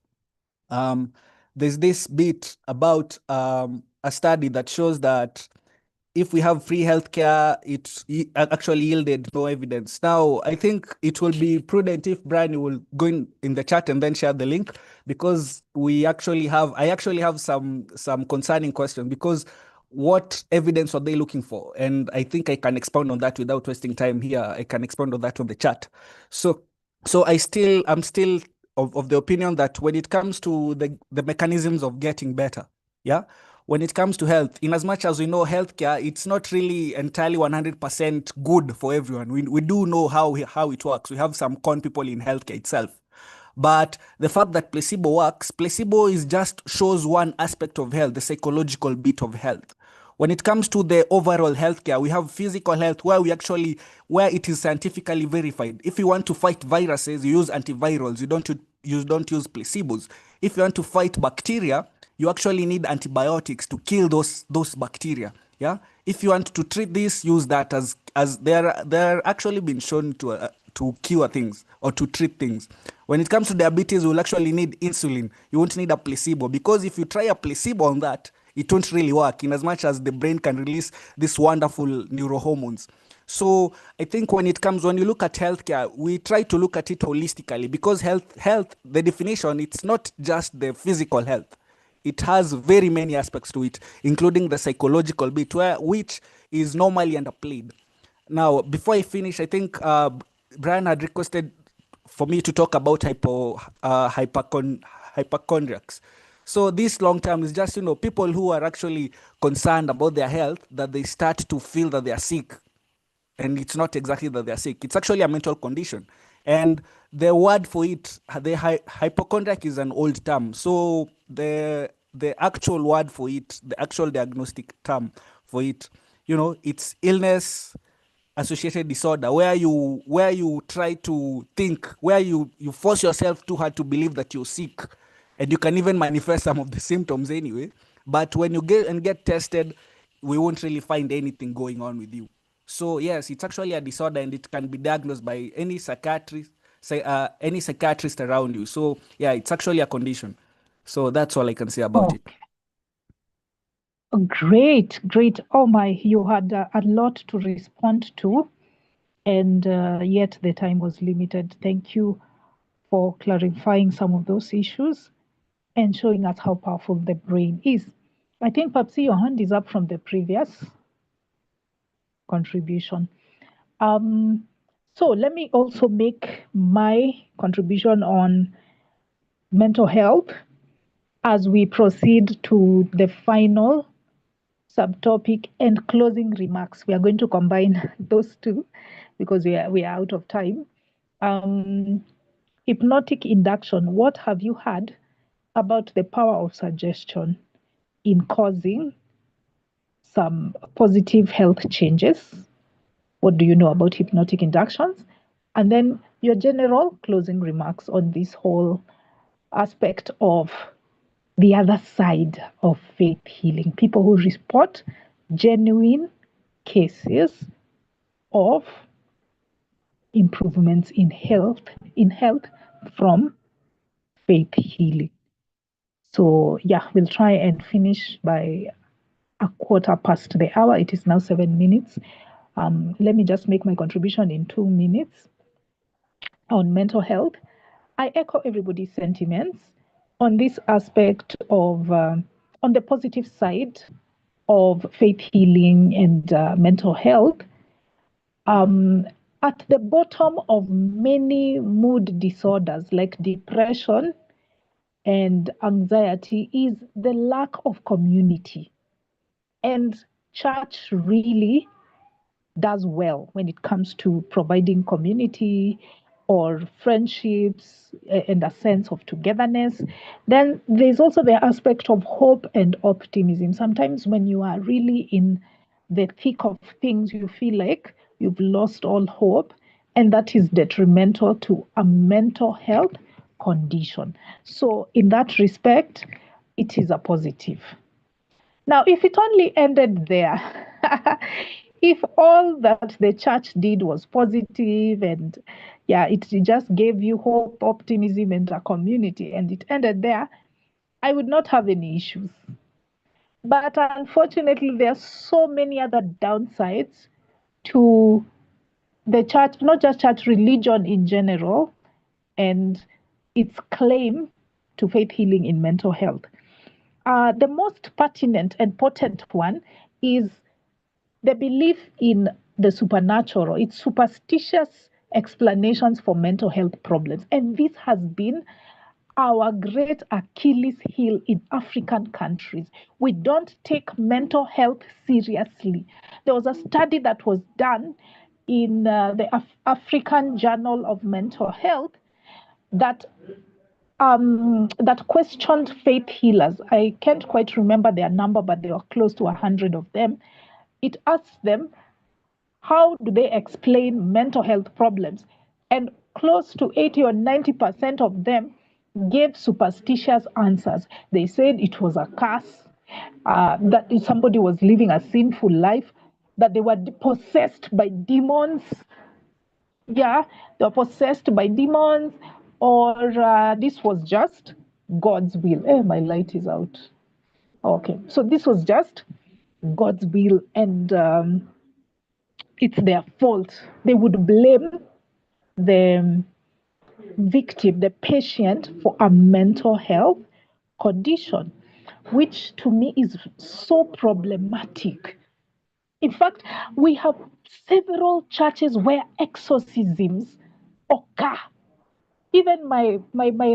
there's this bit about a study that shows that if we have free healthcare, it actually yielded no evidence. Now, I think it will be prudent if Brian will go in the chat and then share the link, because I actually have some concerning questions, because what evidence are they looking for? And I think I can expound on that without wasting time here. I can expound on that on the chat. So I'm still of the opinion that when it comes to the mechanisms of getting better, yeah, when it comes to health, in as much as we know healthcare, it's not really entirely 100% good for everyone. We do know how it works. We have some con people in healthcare itself. But the fact that placebo works, placebo is just shows one aspect of health, the psychological bit of health. When it comes to the overall healthcare, we have physical health where where it is scientifically verified. If you want to fight viruses, you use antivirals. You don't use placebos. If you want to fight bacteria, you actually need antibiotics to kill those bacteria. Yeah, if you want to treat this, use that as they're actually been shown to cure things or to treat things. When it comes to diabetes, you'll actually need insulin. You won't need a placebo, because if you try a placebo on that, it won't really work in as much as the brain can release these wonderful neurohormones. So I think when you look at healthcare, we try to look at it holistically, because health, the definition, it's not just the physical health. It has very many aspects to it, including the psychological bit, which is normally underplayed. Now, before I finish, I think Brian had requested for me to talk about hypochondriacs. So this long term is just, people who are actually concerned about their health, that they start to feel that they are sick. And it's not exactly that they're sick. It's actually a mental condition. And the word for it, the hypochondriac, is an old term. So the actual word for it, the actual diagnostic term for it, it's illness associated disorder, where you try to think, where you force yourself too hard to believe that you're sick, and you can even manifest some of the symptoms anyway. But when you get tested, we won't really find anything going on with you. So yes, it's actually a disorder, and it can be diagnosed by any psychiatrist around you. So yeah, it's actually a condition. So that's all I can say about it. Oh, great. Oh my, you had a lot to respond to, and yet the time was limited. Thank you for clarifying some of those issues and showing us how powerful the brain is. I think, Papsi, your hand is up from the previous contribution. So let me also make my contribution on mental health as we proceed to the final subtopic and closing remarks. We are going to combine those two because we are out of time. Hypnotic induction. What have you heard about the power of suggestion in causing some positive health changes? What do you know about hypnotic inductions? And then your general closing remarks on this whole aspect of the other side of faith healing. People who report genuine cases of improvements in health from faith healing. So yeah, we'll try and finish by 1/4 past the hour. It is now 7 minutes. Let me just make my contribution in 2 minutes on mental health. I echo everybody's sentiments on this aspect of, on the positive side of faith healing and mental health. At the bottom of many mood disorders like depression and anxiety is the lack of community. And church really does well when it comes to providing community or friendships and a sense of togetherness. Then there's also the aspect of hope and optimism. Sometimes when you are really in the thick of things, you feel like you've lost all hope, and that is detrimental to a mental health condition. So in that respect, it is a positive. Now, if it only ended there, if all that the church did was positive and it just gave you hope, optimism, and a community, and it ended there, I would not have any issues. But unfortunately, there are so many other downsides to the church, not just church, religion in general, and its claim to faith healing in mental health. The most pertinent and potent one is the belief in the supernatural. It's superstitious explanations for mental health problems. And this has been our great Achilles heel in African countries. We don't take mental health seriously. There was a study that was done in the African Journal of Mental Health that that questioned faith healers. I can't quite remember their number, but there were close to 100 of them. It asked them, how do they explain mental health problems? And close to 80 or 90% of them gave superstitious answers. They said it was a curse. that if somebody was living a sinful life, that they were possessed by demons. Yeah, they were possessed by demons, or this was just God's will. My light is out. Okay, so this was just God's will, and it's their fault. They would blame the victim, the patient, for a mental health condition, which to me is so problematic. In fact, we have several churches where exorcisms occur. Even my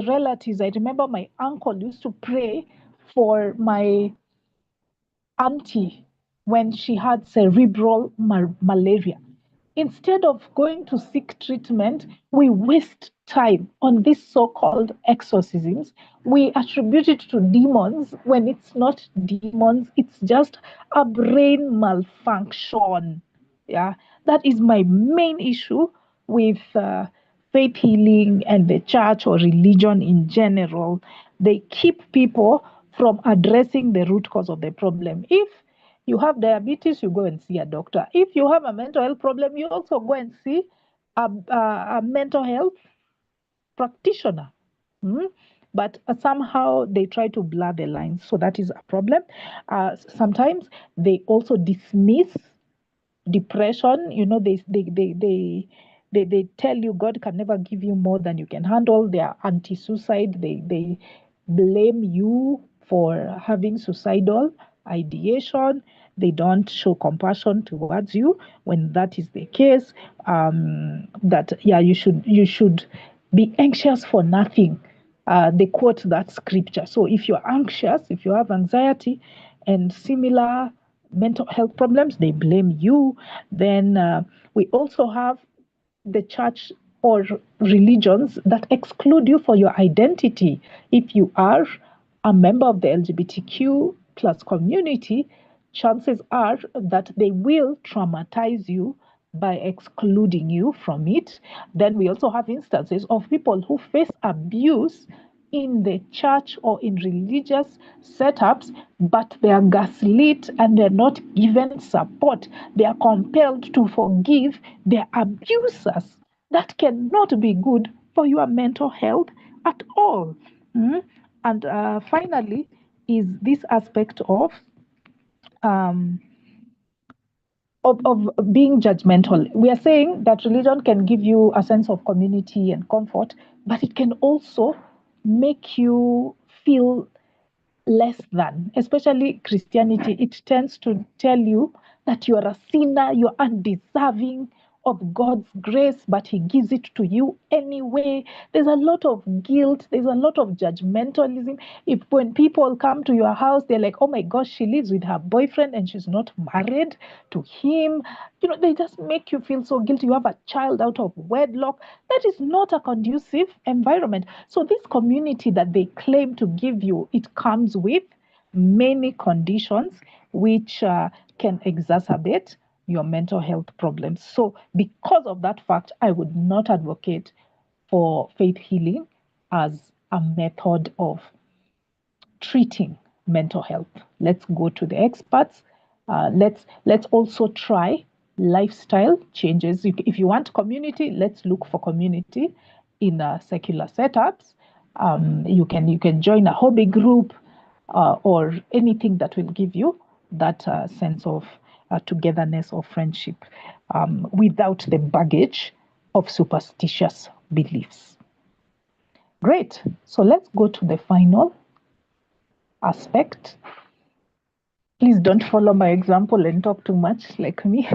relatives, I remember my uncle used to pray for my auntie when she had cerebral malaria. Instead of going to seek treatment, we waste time on these so-called exorcisms. We attribute it to demons when it's not demons, it's just a brain malfunction. Yeah, that is my main issue with faith healing and the church or religion in general. They keep people from addressing the root cause of the problem. If you have diabetes, you go and see a doctor. If you have a mental health problem, you also go and see a mental health practitioner. But somehow they try to blur the lines. So that is a problem. Sometimes they also dismiss depression. They tell you God can never give you more than you can handle. They are anti-suicide. They blame you for having suicidal ideation. They don't show compassion towards you when that is the case. That you should be anxious for nothing. They quote that scripture. So if you're anxious, if you have anxiety and similar mental health problems, they blame you. Then we also have the church or religions that exclude you for your identity. If you are a member of the LGBTQ plus community, chances are that they will traumatize you by excluding you from it. Then we also have instances of people who face abuse in the church or in religious setups, but they are gaslit and they're not given support. They are compelled to forgive their abusers. That cannot be good for your mental health at all. And finally, is this aspect um, of being judgmental. We are saying that religion can give you a sense of community and comfort, but it can also make you feel less than, especially Christianity. It tends to tell you that you are a sinner, you're undeserving of God's grace, but He gives it to you anyway. There's a lot of guilt, there's a lot of judgmentalism. If when people come to your house, they're like, oh my gosh, she lives with her boyfriend and she's not married to him. They just make you feel so guilty. You have a child out of wedlock. That is not a conducive environment. So this community that they claim to give you, it comes with many conditions which can exacerbate your mental health problems. So because of that fact, I would not advocate for faith healing as a method of treating mental health. Let's go to the experts. Let's also try lifestyle changes. If you want community, let's look for community in secular setups. You can join a hobby group or anything that will give you that sense of togetherness or friendship without the baggage of superstitious beliefs. Great. So let's go to the final aspect. Please don't follow my example and talk too much like me.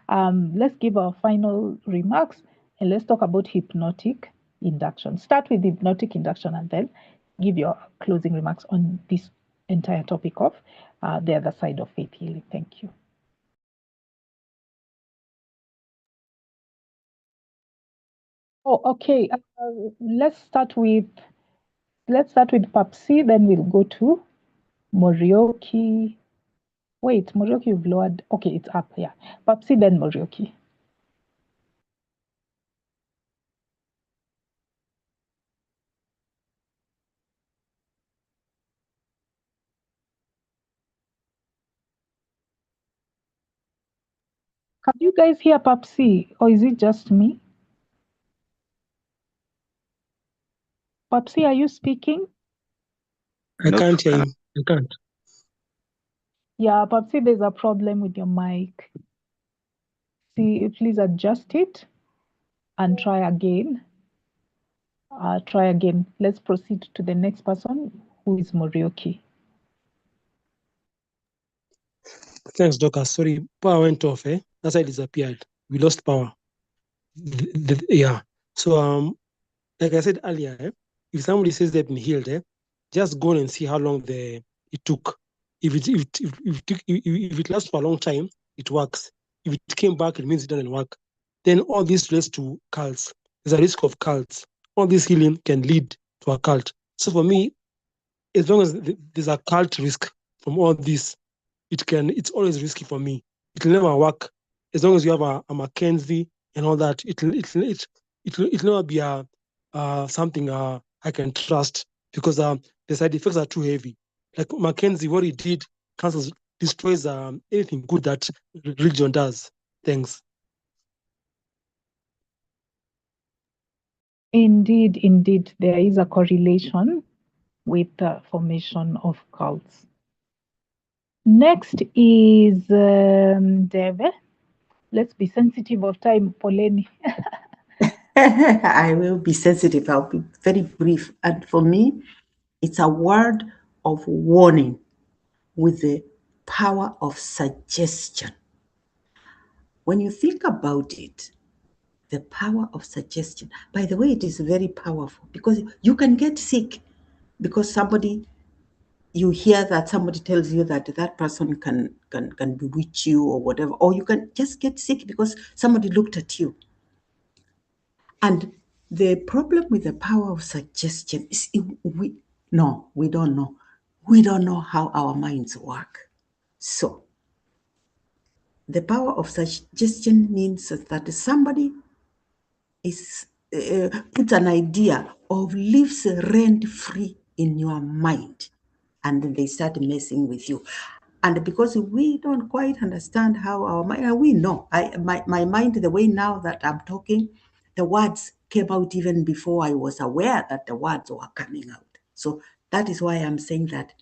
Let's give our final remarks and let's talk about hypnotic induction. Start with hypnotic induction and then give your closing remarks on this entire topic of the other side of faith healing. Thank you. Oh, okay. Let's start with Papsi, then we'll go to Morioki. Wait, Morioki, you've lowered. Okay, it's up. Yeah. Papsi, then Morioki. Can you guys hear Papsi, or is it just me? Papsi, are you speaking? I Nope. can't hear him. I can't. Yeah, Papsi, there's a problem with your mic. See, please adjust it and try again. Try again. Let's proceed to the next person, who is Morioki. Thanks, Doctor. Sorry, power went off. That's why it disappeared. We lost power. Yeah. So like I said earlier, if somebody says they've been healed, just go and see how long it took. If it lasts for a long time, it works. If it came back, it means it doesn't work. Then all this relates to cults. There's a risk of cults. All this healing can lead to a cult. So for me, as long as there's a cult risk from all this, it's always risky for me. It'll never work. As long as you have a Mackenzie and all that, it'll never be something I can trust, because the side effects are too heavy. Like Mackenzie, what he did cancels, destroys anything good that religion does. Thanks. Indeed, there is a correlation with the formation of cults. Next is Deve. Let's be sensitive of time, Poleni. I will be sensitive. I'll be very brief. And for me, it's a word of warning with the power of suggestion. When you think about it, the power of suggestion, by the way, it is very powerful, because you can get sick because you hear that somebody tells you that that person can bewitch you or whatever, or you can just get sick because somebody looked at you. And the problem with the power of suggestion is we don't know. We don't know how our minds work. So the power of suggestion means that somebody puts an idea of lives rent free in your mind, and then they start messing with you. And because we don't quite understand how our mind, we know, my mind, the way now that I'm talking, the words came out even before I was aware that the words were coming out. So that is why I'm saying that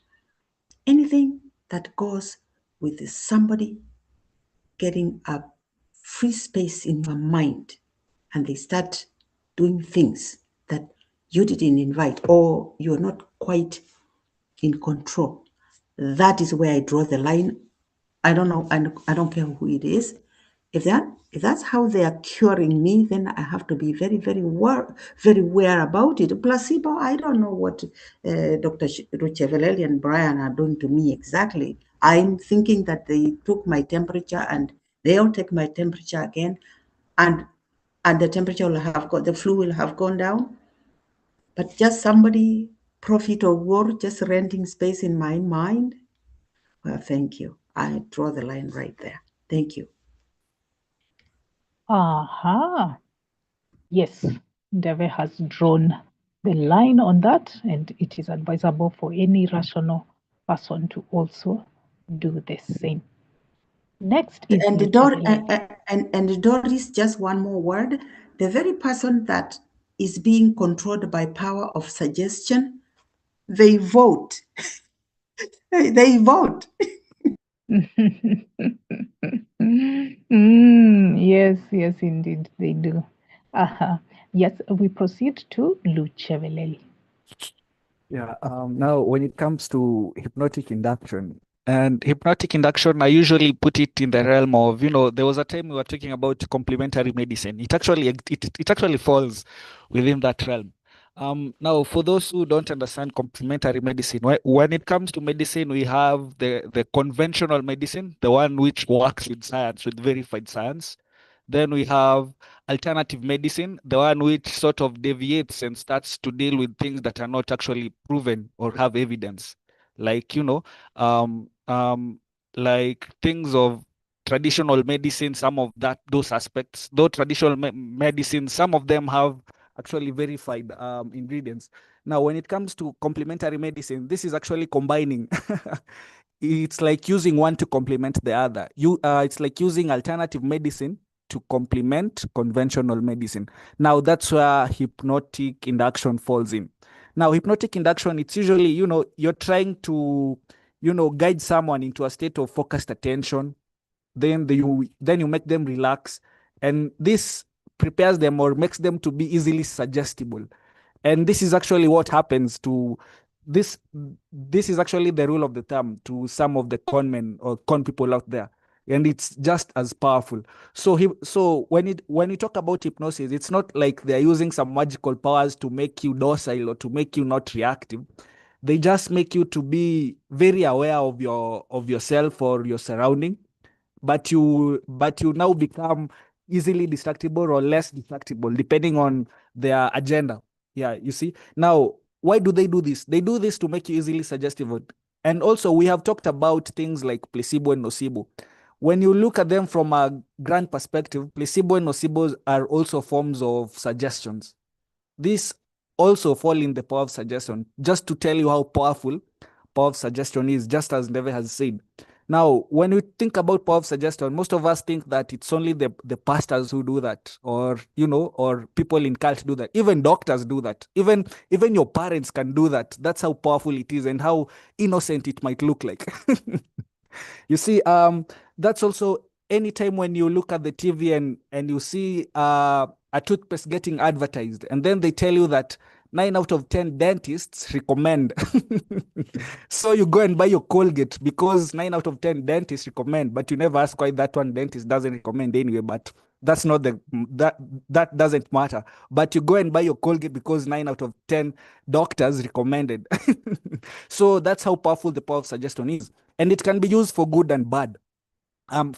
anything that goes with somebody getting a free space in your mind, and they start doing things that you didn't invite, or you're not quite in control, that is where I draw the line. I don't know, I don't care who it is. If that's how they are curing me, then I have to be very, very aware about it. Placebo, I don't know what Dr. Rucheveleli and Brian are doing to me exactly. I'm thinking that they took my temperature and they'll take my temperature again, and the temperature will have got, the flu will have gone down. But just somebody, profit or war, just renting space in my mind, well, thank you. I draw the line right there. Thank you. Aha. Yes, Deve has drawn the line on that, and it is advisable for any rational person to also do the same. Next is And Doris, just one more word. The very person that is being controlled by power of suggestion, they vote. They vote. Yes, indeed, they do. Yes, we proceed to Luceveleli. Yeah. Now, when it comes to hypnotic induction, I usually put it in the realm of, there was a time we were talking about complementary medicine. It actually falls within that realm. Now, for those who don't understand complementary medicine, when it comes to medicine, we have the conventional medicine, the one which works with science, with verified science. Then we have alternative medicine, the one which sort of deviates and starts to deal with things that are not actually proven or have evidence, like like things of traditional medicine. Some of those aspects, though traditional medicine, some of them have actually verified ingredients. Now, when it comes to complementary medicine, this is actually combining it's like using one to complement the other. It's like using alternative medicine to complement conventional medicine. Now that's where hypnotic induction falls in. Now, hypnotic induction, it's usually, you're trying to, guide someone into a state of focused attention. Then you make them relax, and this prepares them or makes them to be easily suggestible. And this is actually what happens to this. This is actually the rule of the thumb to some of the con men or con people out there, and it's just as powerful. So when you talk about hypnosis, it's not like they're using some magical powers to make you docile or to make you not reactive. They just make you to be very aware of yourself or your surrounding, but you now become easily distractible or less distractible depending on their agenda. Yeah, you see. Now, why do they do this? They do this to make you easily suggestible. And also, we have talked about things like placebo and nocebo. When you look at them from a grand perspective, placebo and nocebo are also forms of suggestions. These also fall in the power of suggestion, just to tell you how powerful power of suggestion is, just as Neve has said. Now, when we think about power of suggestion, most of us think that it's only the pastors who do that, or or people in cult do that. Even doctors do that. Even your parents can do that. That's how powerful it is and how innocent it might look like. You see, that's also anytime when you look at the TV and you see a toothpaste getting advertised, and then they tell you that 9 out of 10 dentists recommend. So you go and buy your Colgate because 9 out of 10 dentists recommend, but you never ask why that one dentist doesn't recommend anyway. But that's not that doesn't matter. But you go and buy your Colgate because 9 out of 10 doctors recommended. So that's how powerful the power of suggestion is, and it can be used for good and bad.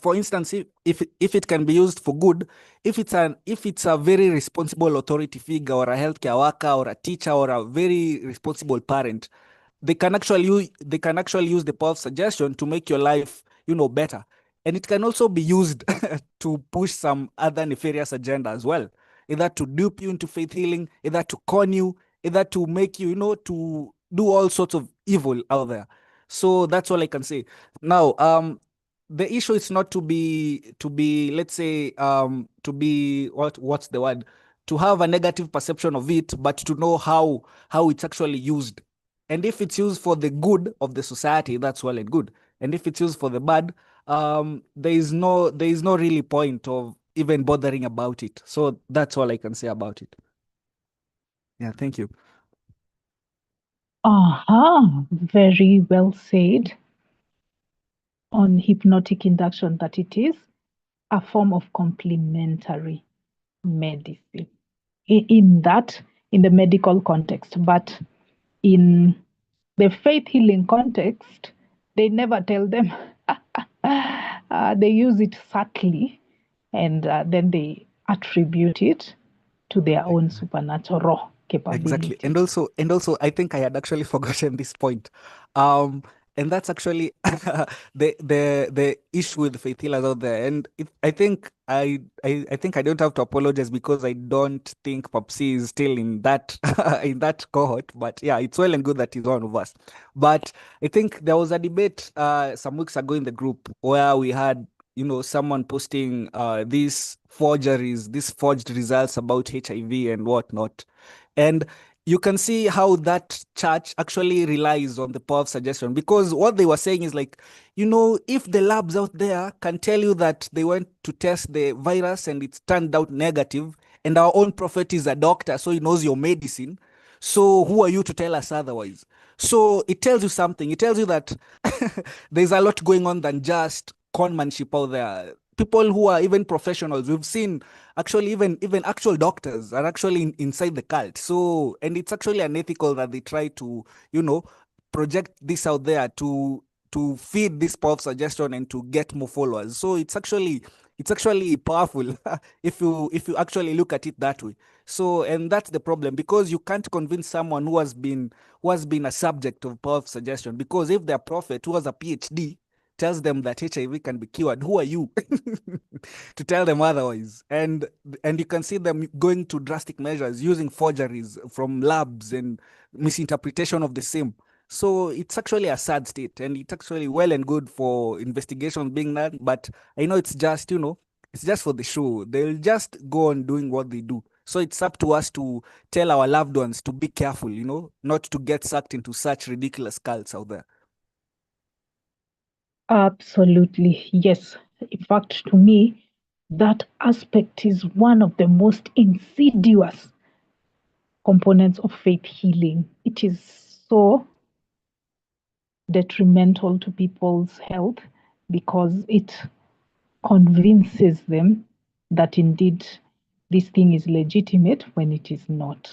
For instance, if it can be used for good, if it's a very responsible authority figure or a healthcare worker or a teacher or a very responsible parent, they can actually use the power of suggestion to make your life better. And it can also be used to push some other nefarious agenda as well, either to dupe you into faith healing, either to con you, either to make you to do all sorts of evil out there. So that's all I can say. Now, the issue is not to be let's say to be what's the word, to have a negative perception of it, but to know how it's actually used. And if it's used for the good of the society, that's well and good. And if it's used for the bad, there is no really point of even bothering about it. So that's all I can say about it. Yeah, thank you. Very well said on hypnotic induction, that it is a form of complementary medicine in the medical context. But in the faith healing context, they never tell them. They use it subtly, and then they attribute it to their own supernatural capabilities. Exactly. And also I think I had actually forgotten this point. And that's actually the issue with faith healers out there. And I think I think I don't have to apologize because I don't think Popsy is still in that in that cohort. But yeah, it's well and good that he's one of us. But I think there was a debate some weeks ago in the group where we had someone posting these forgeries, these forged results about HIV and whatnot. And you can see how that church actually relies on the power of suggestion, because what they were saying is like, if the labs out there can tell you that they went to test the virus and it's turned out negative, and our own prophet is a doctor, so he knows your medicine, so who are you to tell us otherwise? So it tells you something. It tells you that there's a lot going on than just conmanship out there. People who are even professionals, we've seen actually even actual doctors are actually inside the cult. So, and it's actually unethical that they try to project this out there to feed this power of suggestion and to get more followers. So it's actually powerful if you actually look at it that way. So, and that's the problem, because you can't convince someone who has been a subject of power of suggestion, because if their prophet who has a PhD tells them that HIV can be cured, who are you to tell them otherwise? And you can see them going to drastic measures, using forgeries from labs and misinterpretation of the same. So it's actually a sad state, and it's actually well and good for investigations being done. But I know it's just, it's just for the show. They'll just go on doing what they do. So it's up to us to tell our loved ones to be careful, not to get sucked into such ridiculous cults out there. Absolutely, yes. In fact, to me, that aspect is one of the most insidious components of faith healing. It is so detrimental to people's health because it convinces them that indeed this thing is legitimate when it is not.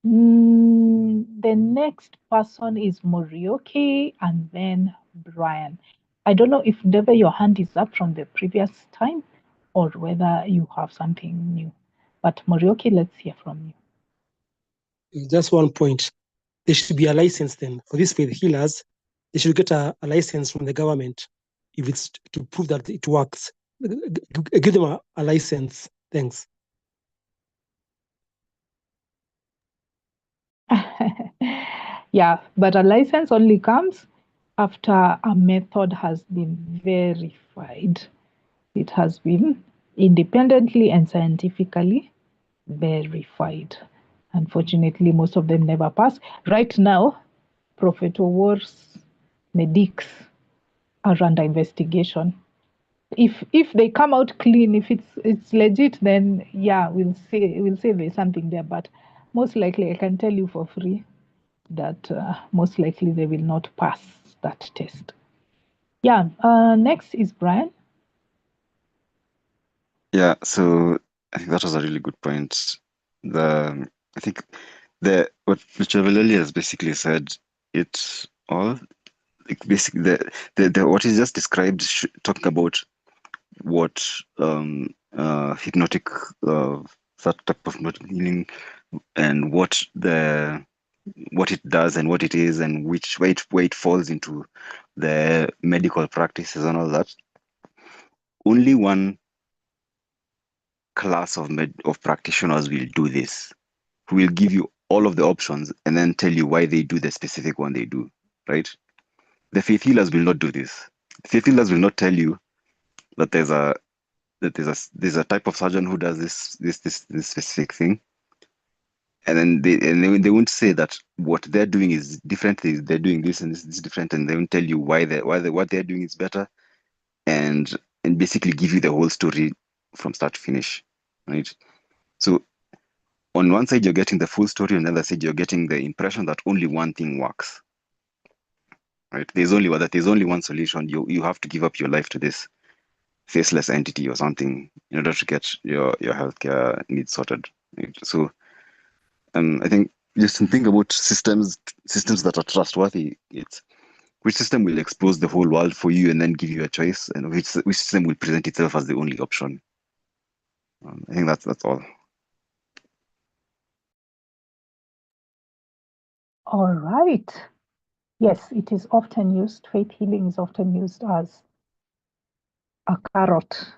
The next person is Morioki and then Brian. I don't know if Deva, your hand is up from the previous time or whether you have something new. But Morioki, let's hear from you. Just one point. There should be a license then for these faith healers. They should get a license from the government if it's to prove that it works. Give them a license. Thanks. Yeah, but a license only comes after a method has been verified. It has been independently and scientifically verified. Unfortunately, most of them never pass. Right now, Prophet Owor's medics are under investigation. If they come out clean, if it's legit, then yeah, we'll say there's something there. But most likely, I can tell you for free that most likely they will not pass that test. Yeah. Next is Brian. Yeah, so I think that was a really good point. I think what Luchavelli has basically said, it's all like basically the what he just described, talking about what hypnotic that type of hypnotic healing and what it does and what it is and which way it falls into the medical practices and all that. Only one class of practitioners will do this, who will give you all of the options and then tell you why they do the specific one they do, right? The faith healers will not do this. The faith healers will not tell you that there's a type of surgeon who does this specific thing, and then they won't say that what they're doing is different. They're doing this and this is different, and they won't tell you why what they're doing is better, and basically give you the whole story from start to finish, right? So on one side you're getting the full story, on the other side you're getting the impression that only one thing works, right? There's only one solution. You have to give up your life to this faceless entity or something in order to get your healthcare needs sorted, right? So I think just think about systems that are trustworthy. It's which system will expose the whole world for you and then give you a choice, and which system will present itself as the only option. I think that's all. All right. Yes, it is often used. Faith healing is often used as a carrot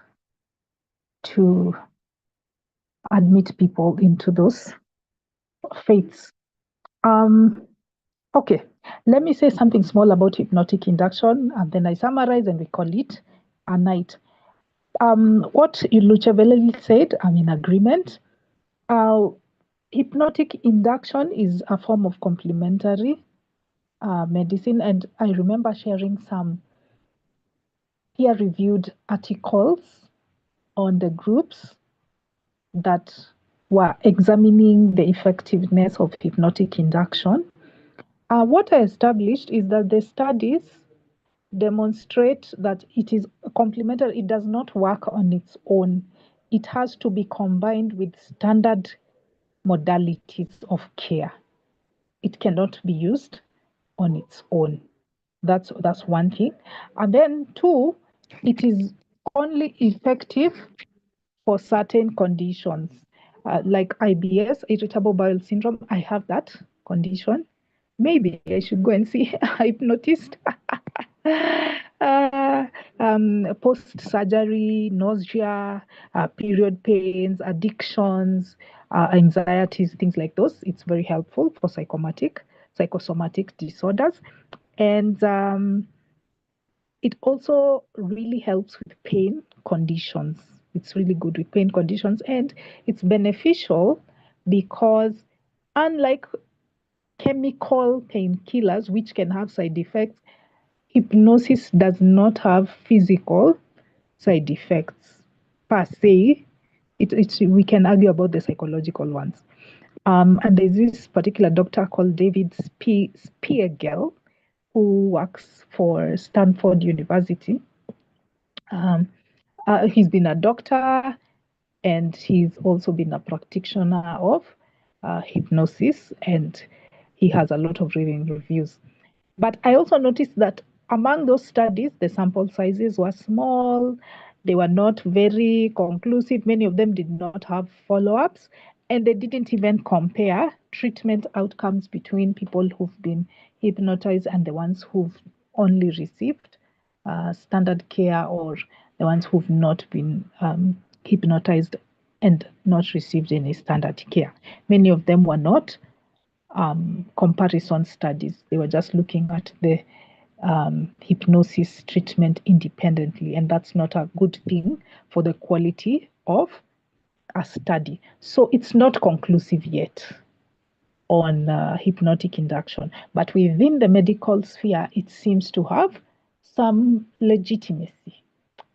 to admit people into those faiths. Okay, let me say something small about hypnotic induction, and then I summarize and we call it a night. What Luchavelli said, I'm in agreement. Hypnotic induction is a form of complementary medicine, and I remember sharing some peer-reviewed articles on the groups that were examining the effectiveness of hypnotic induction. What I established is that the studies demonstrate that it is complementary. It does not work on its own. It has to be combined with standard modalities of care. It cannot be used on its own. That's one thing. And then two, it is only effective for certain conditions, like IBS, irritable bowel syndrome. I have that condition. Maybe I should go and see a hypnotist. Post-surgery, nausea, period pains, addictions, anxieties, things like those. It's very helpful for psychomatic psychosomatic disorders. And it also really helps with pain conditions. It's really good with pain conditions, and it's beneficial because unlike chemical painkillers, which can have side effects, hypnosis does not have physical side effects per se. We can argue about the psychological ones. And there's this particular doctor called David Spiegel, who works for Stanford University. He's been a doctor, and he's also been a practitioner of hypnosis, and he has a lot of raving reviews. But I also noticed that among those studies, the sample sizes were small. They were not very conclusive. Many of them did not have follow-ups, and they didn't even compare treatment outcomes between people who've been hypnotized and the ones who've only received standard care, or the ones who've not been hypnotized and not received any standard care. Many of them were not comparison studies. They were just looking at the hypnosis treatment independently, and that's not a good thing for the quality of a study. So it's not conclusive yet on hypnotic induction, but within the medical sphere, it seems to have some legitimacy.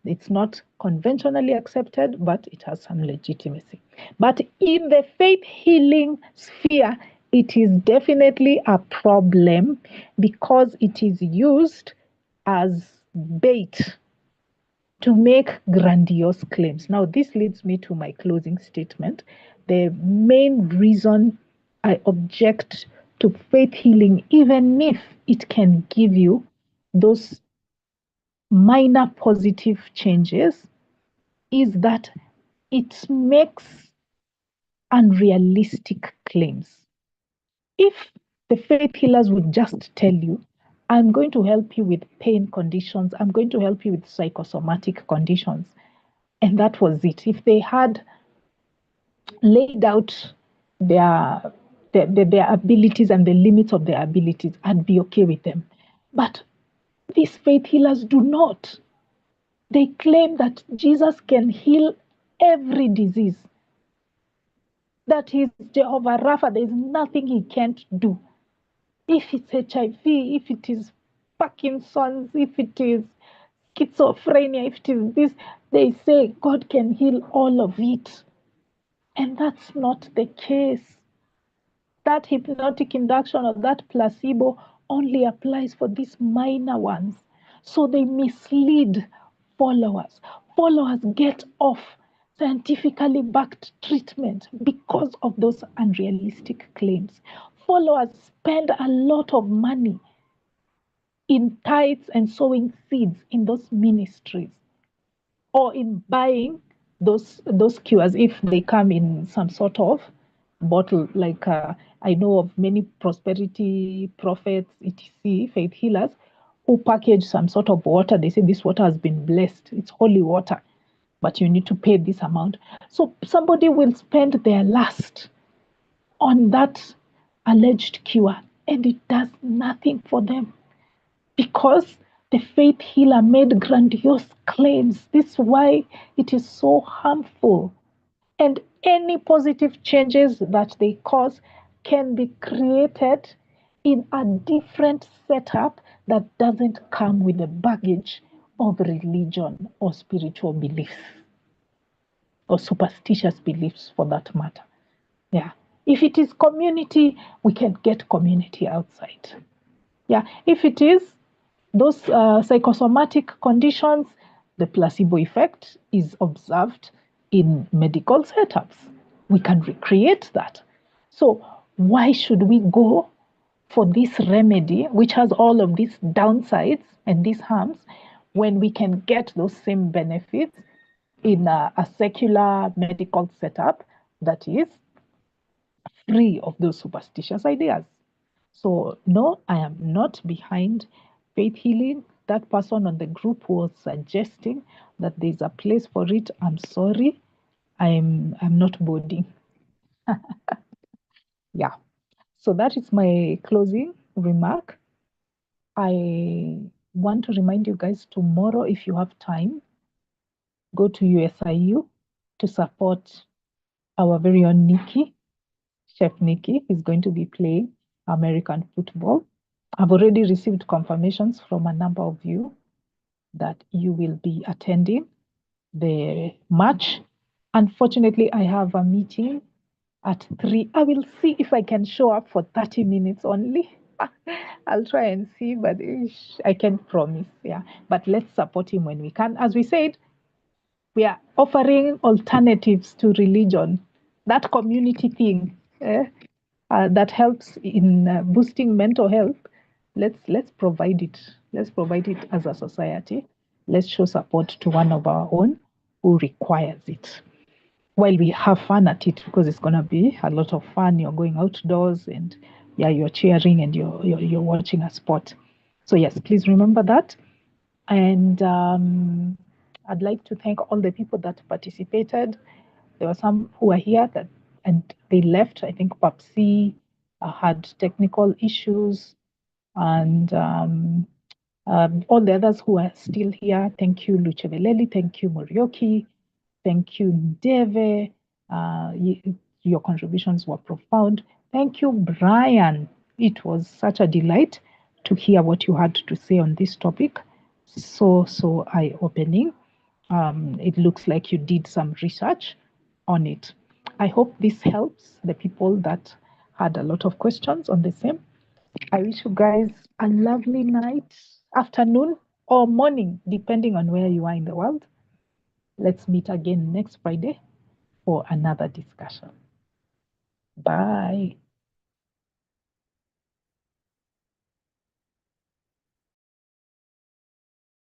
It's not conventionally accepted, but it has some legitimacy. But in the faith healing sphere, it is definitely a problem because it is used as bait to make grandiose claims. Now, this leads me to my closing statement. The main reason I object to faith healing, even if it can give you those minor positive changes, is that it makes unrealistic claims. If the faith healers would just tell you, I'm going to help you with pain conditions, I'm going to help you with psychosomatic conditions, and that was it. If they had laid out their abilities and the limits of their abilities, I'd be okay with them. But these faith healers do not. They claim that Jesus can heal every disease, that he's Jehovah Rapha, there's nothing he can't do. If it's HIV, if it is Parkinson's, if it is schizophrenia, if it is this, they say God can heal all of it. And that's not the case. That hypnotic induction or that placebo only applies for these minor ones. So they mislead followers. Followers get off scientifically backed treatment because of those unrealistic claims. Followers spend a lot of money in tithes and sowing seeds in those ministries, or in buying those cures if they come in some sort of bottle. Like I know of many prosperity prophets, etc., faith healers, who package some sort of water. They say this water has been blessed. It's holy water, but you need to pay this amount. So somebody will spend their last on that alleged cure, and it does nothing for them because the faith healer made grandiose claims. This is why it is so harmful. And any positive changes that they cause can be created in a different setup that doesn't come with the baggage of religion or spiritual beliefs or superstitious beliefs for that matter. Yeah. If it is community, we can get community outside. Yeah. If it is those psychosomatic conditions, the placebo effect is observed in medical setups. We can recreate that. So why should we go for this remedy, which has all of these downsides and these harms, when we can get those same benefits in a secular medical setup that is free of those superstitious ideas? So no, I am not behind faith healing. That person on the group was suggesting that there's a place for it. I'm sorry, I'm not boarding. Yeah. So that is my closing remark. I want to remind you guys tomorrow, if you have time, go to USIU to support our very own Nikki. Chef Nikki is going to be playing American football. I've already received confirmations from a number of you that you will be attending the match. Unfortunately, I have a meeting at 3. I will see if I can show up for 30 minutes only. I'll try and see, but I can't promise. Yeah, but let's support him when we can. As we said, we are offering alternatives to religion, that community thing that helps in boosting mental health. Let's provide it. Let's provide it as a society. Let's show support to one of our own who requires it. While we have fun at it, because it's gonna be a lot of fun. You're going outdoors and yeah, you're cheering and you're watching a sport. So yes, please remember that. And I'd like to thank all the people that participated. There were some who were here and they left. I think Papsi had technical issues, and all the others who are still here. Thank you, Lucheveleli. Thank you, Morioki. Thank you, Deve. Your contributions were profound. Thank you, Brian. It was such a delight to hear what you had to say on this topic. So eye-opening. It looks like you did some research on it. I hope this helps the people that had a lot of questions on the same. I wish you guys a lovely night, afternoon, or morning, depending on where you are in the world. Let's meet again next Friday for another discussion. Bye.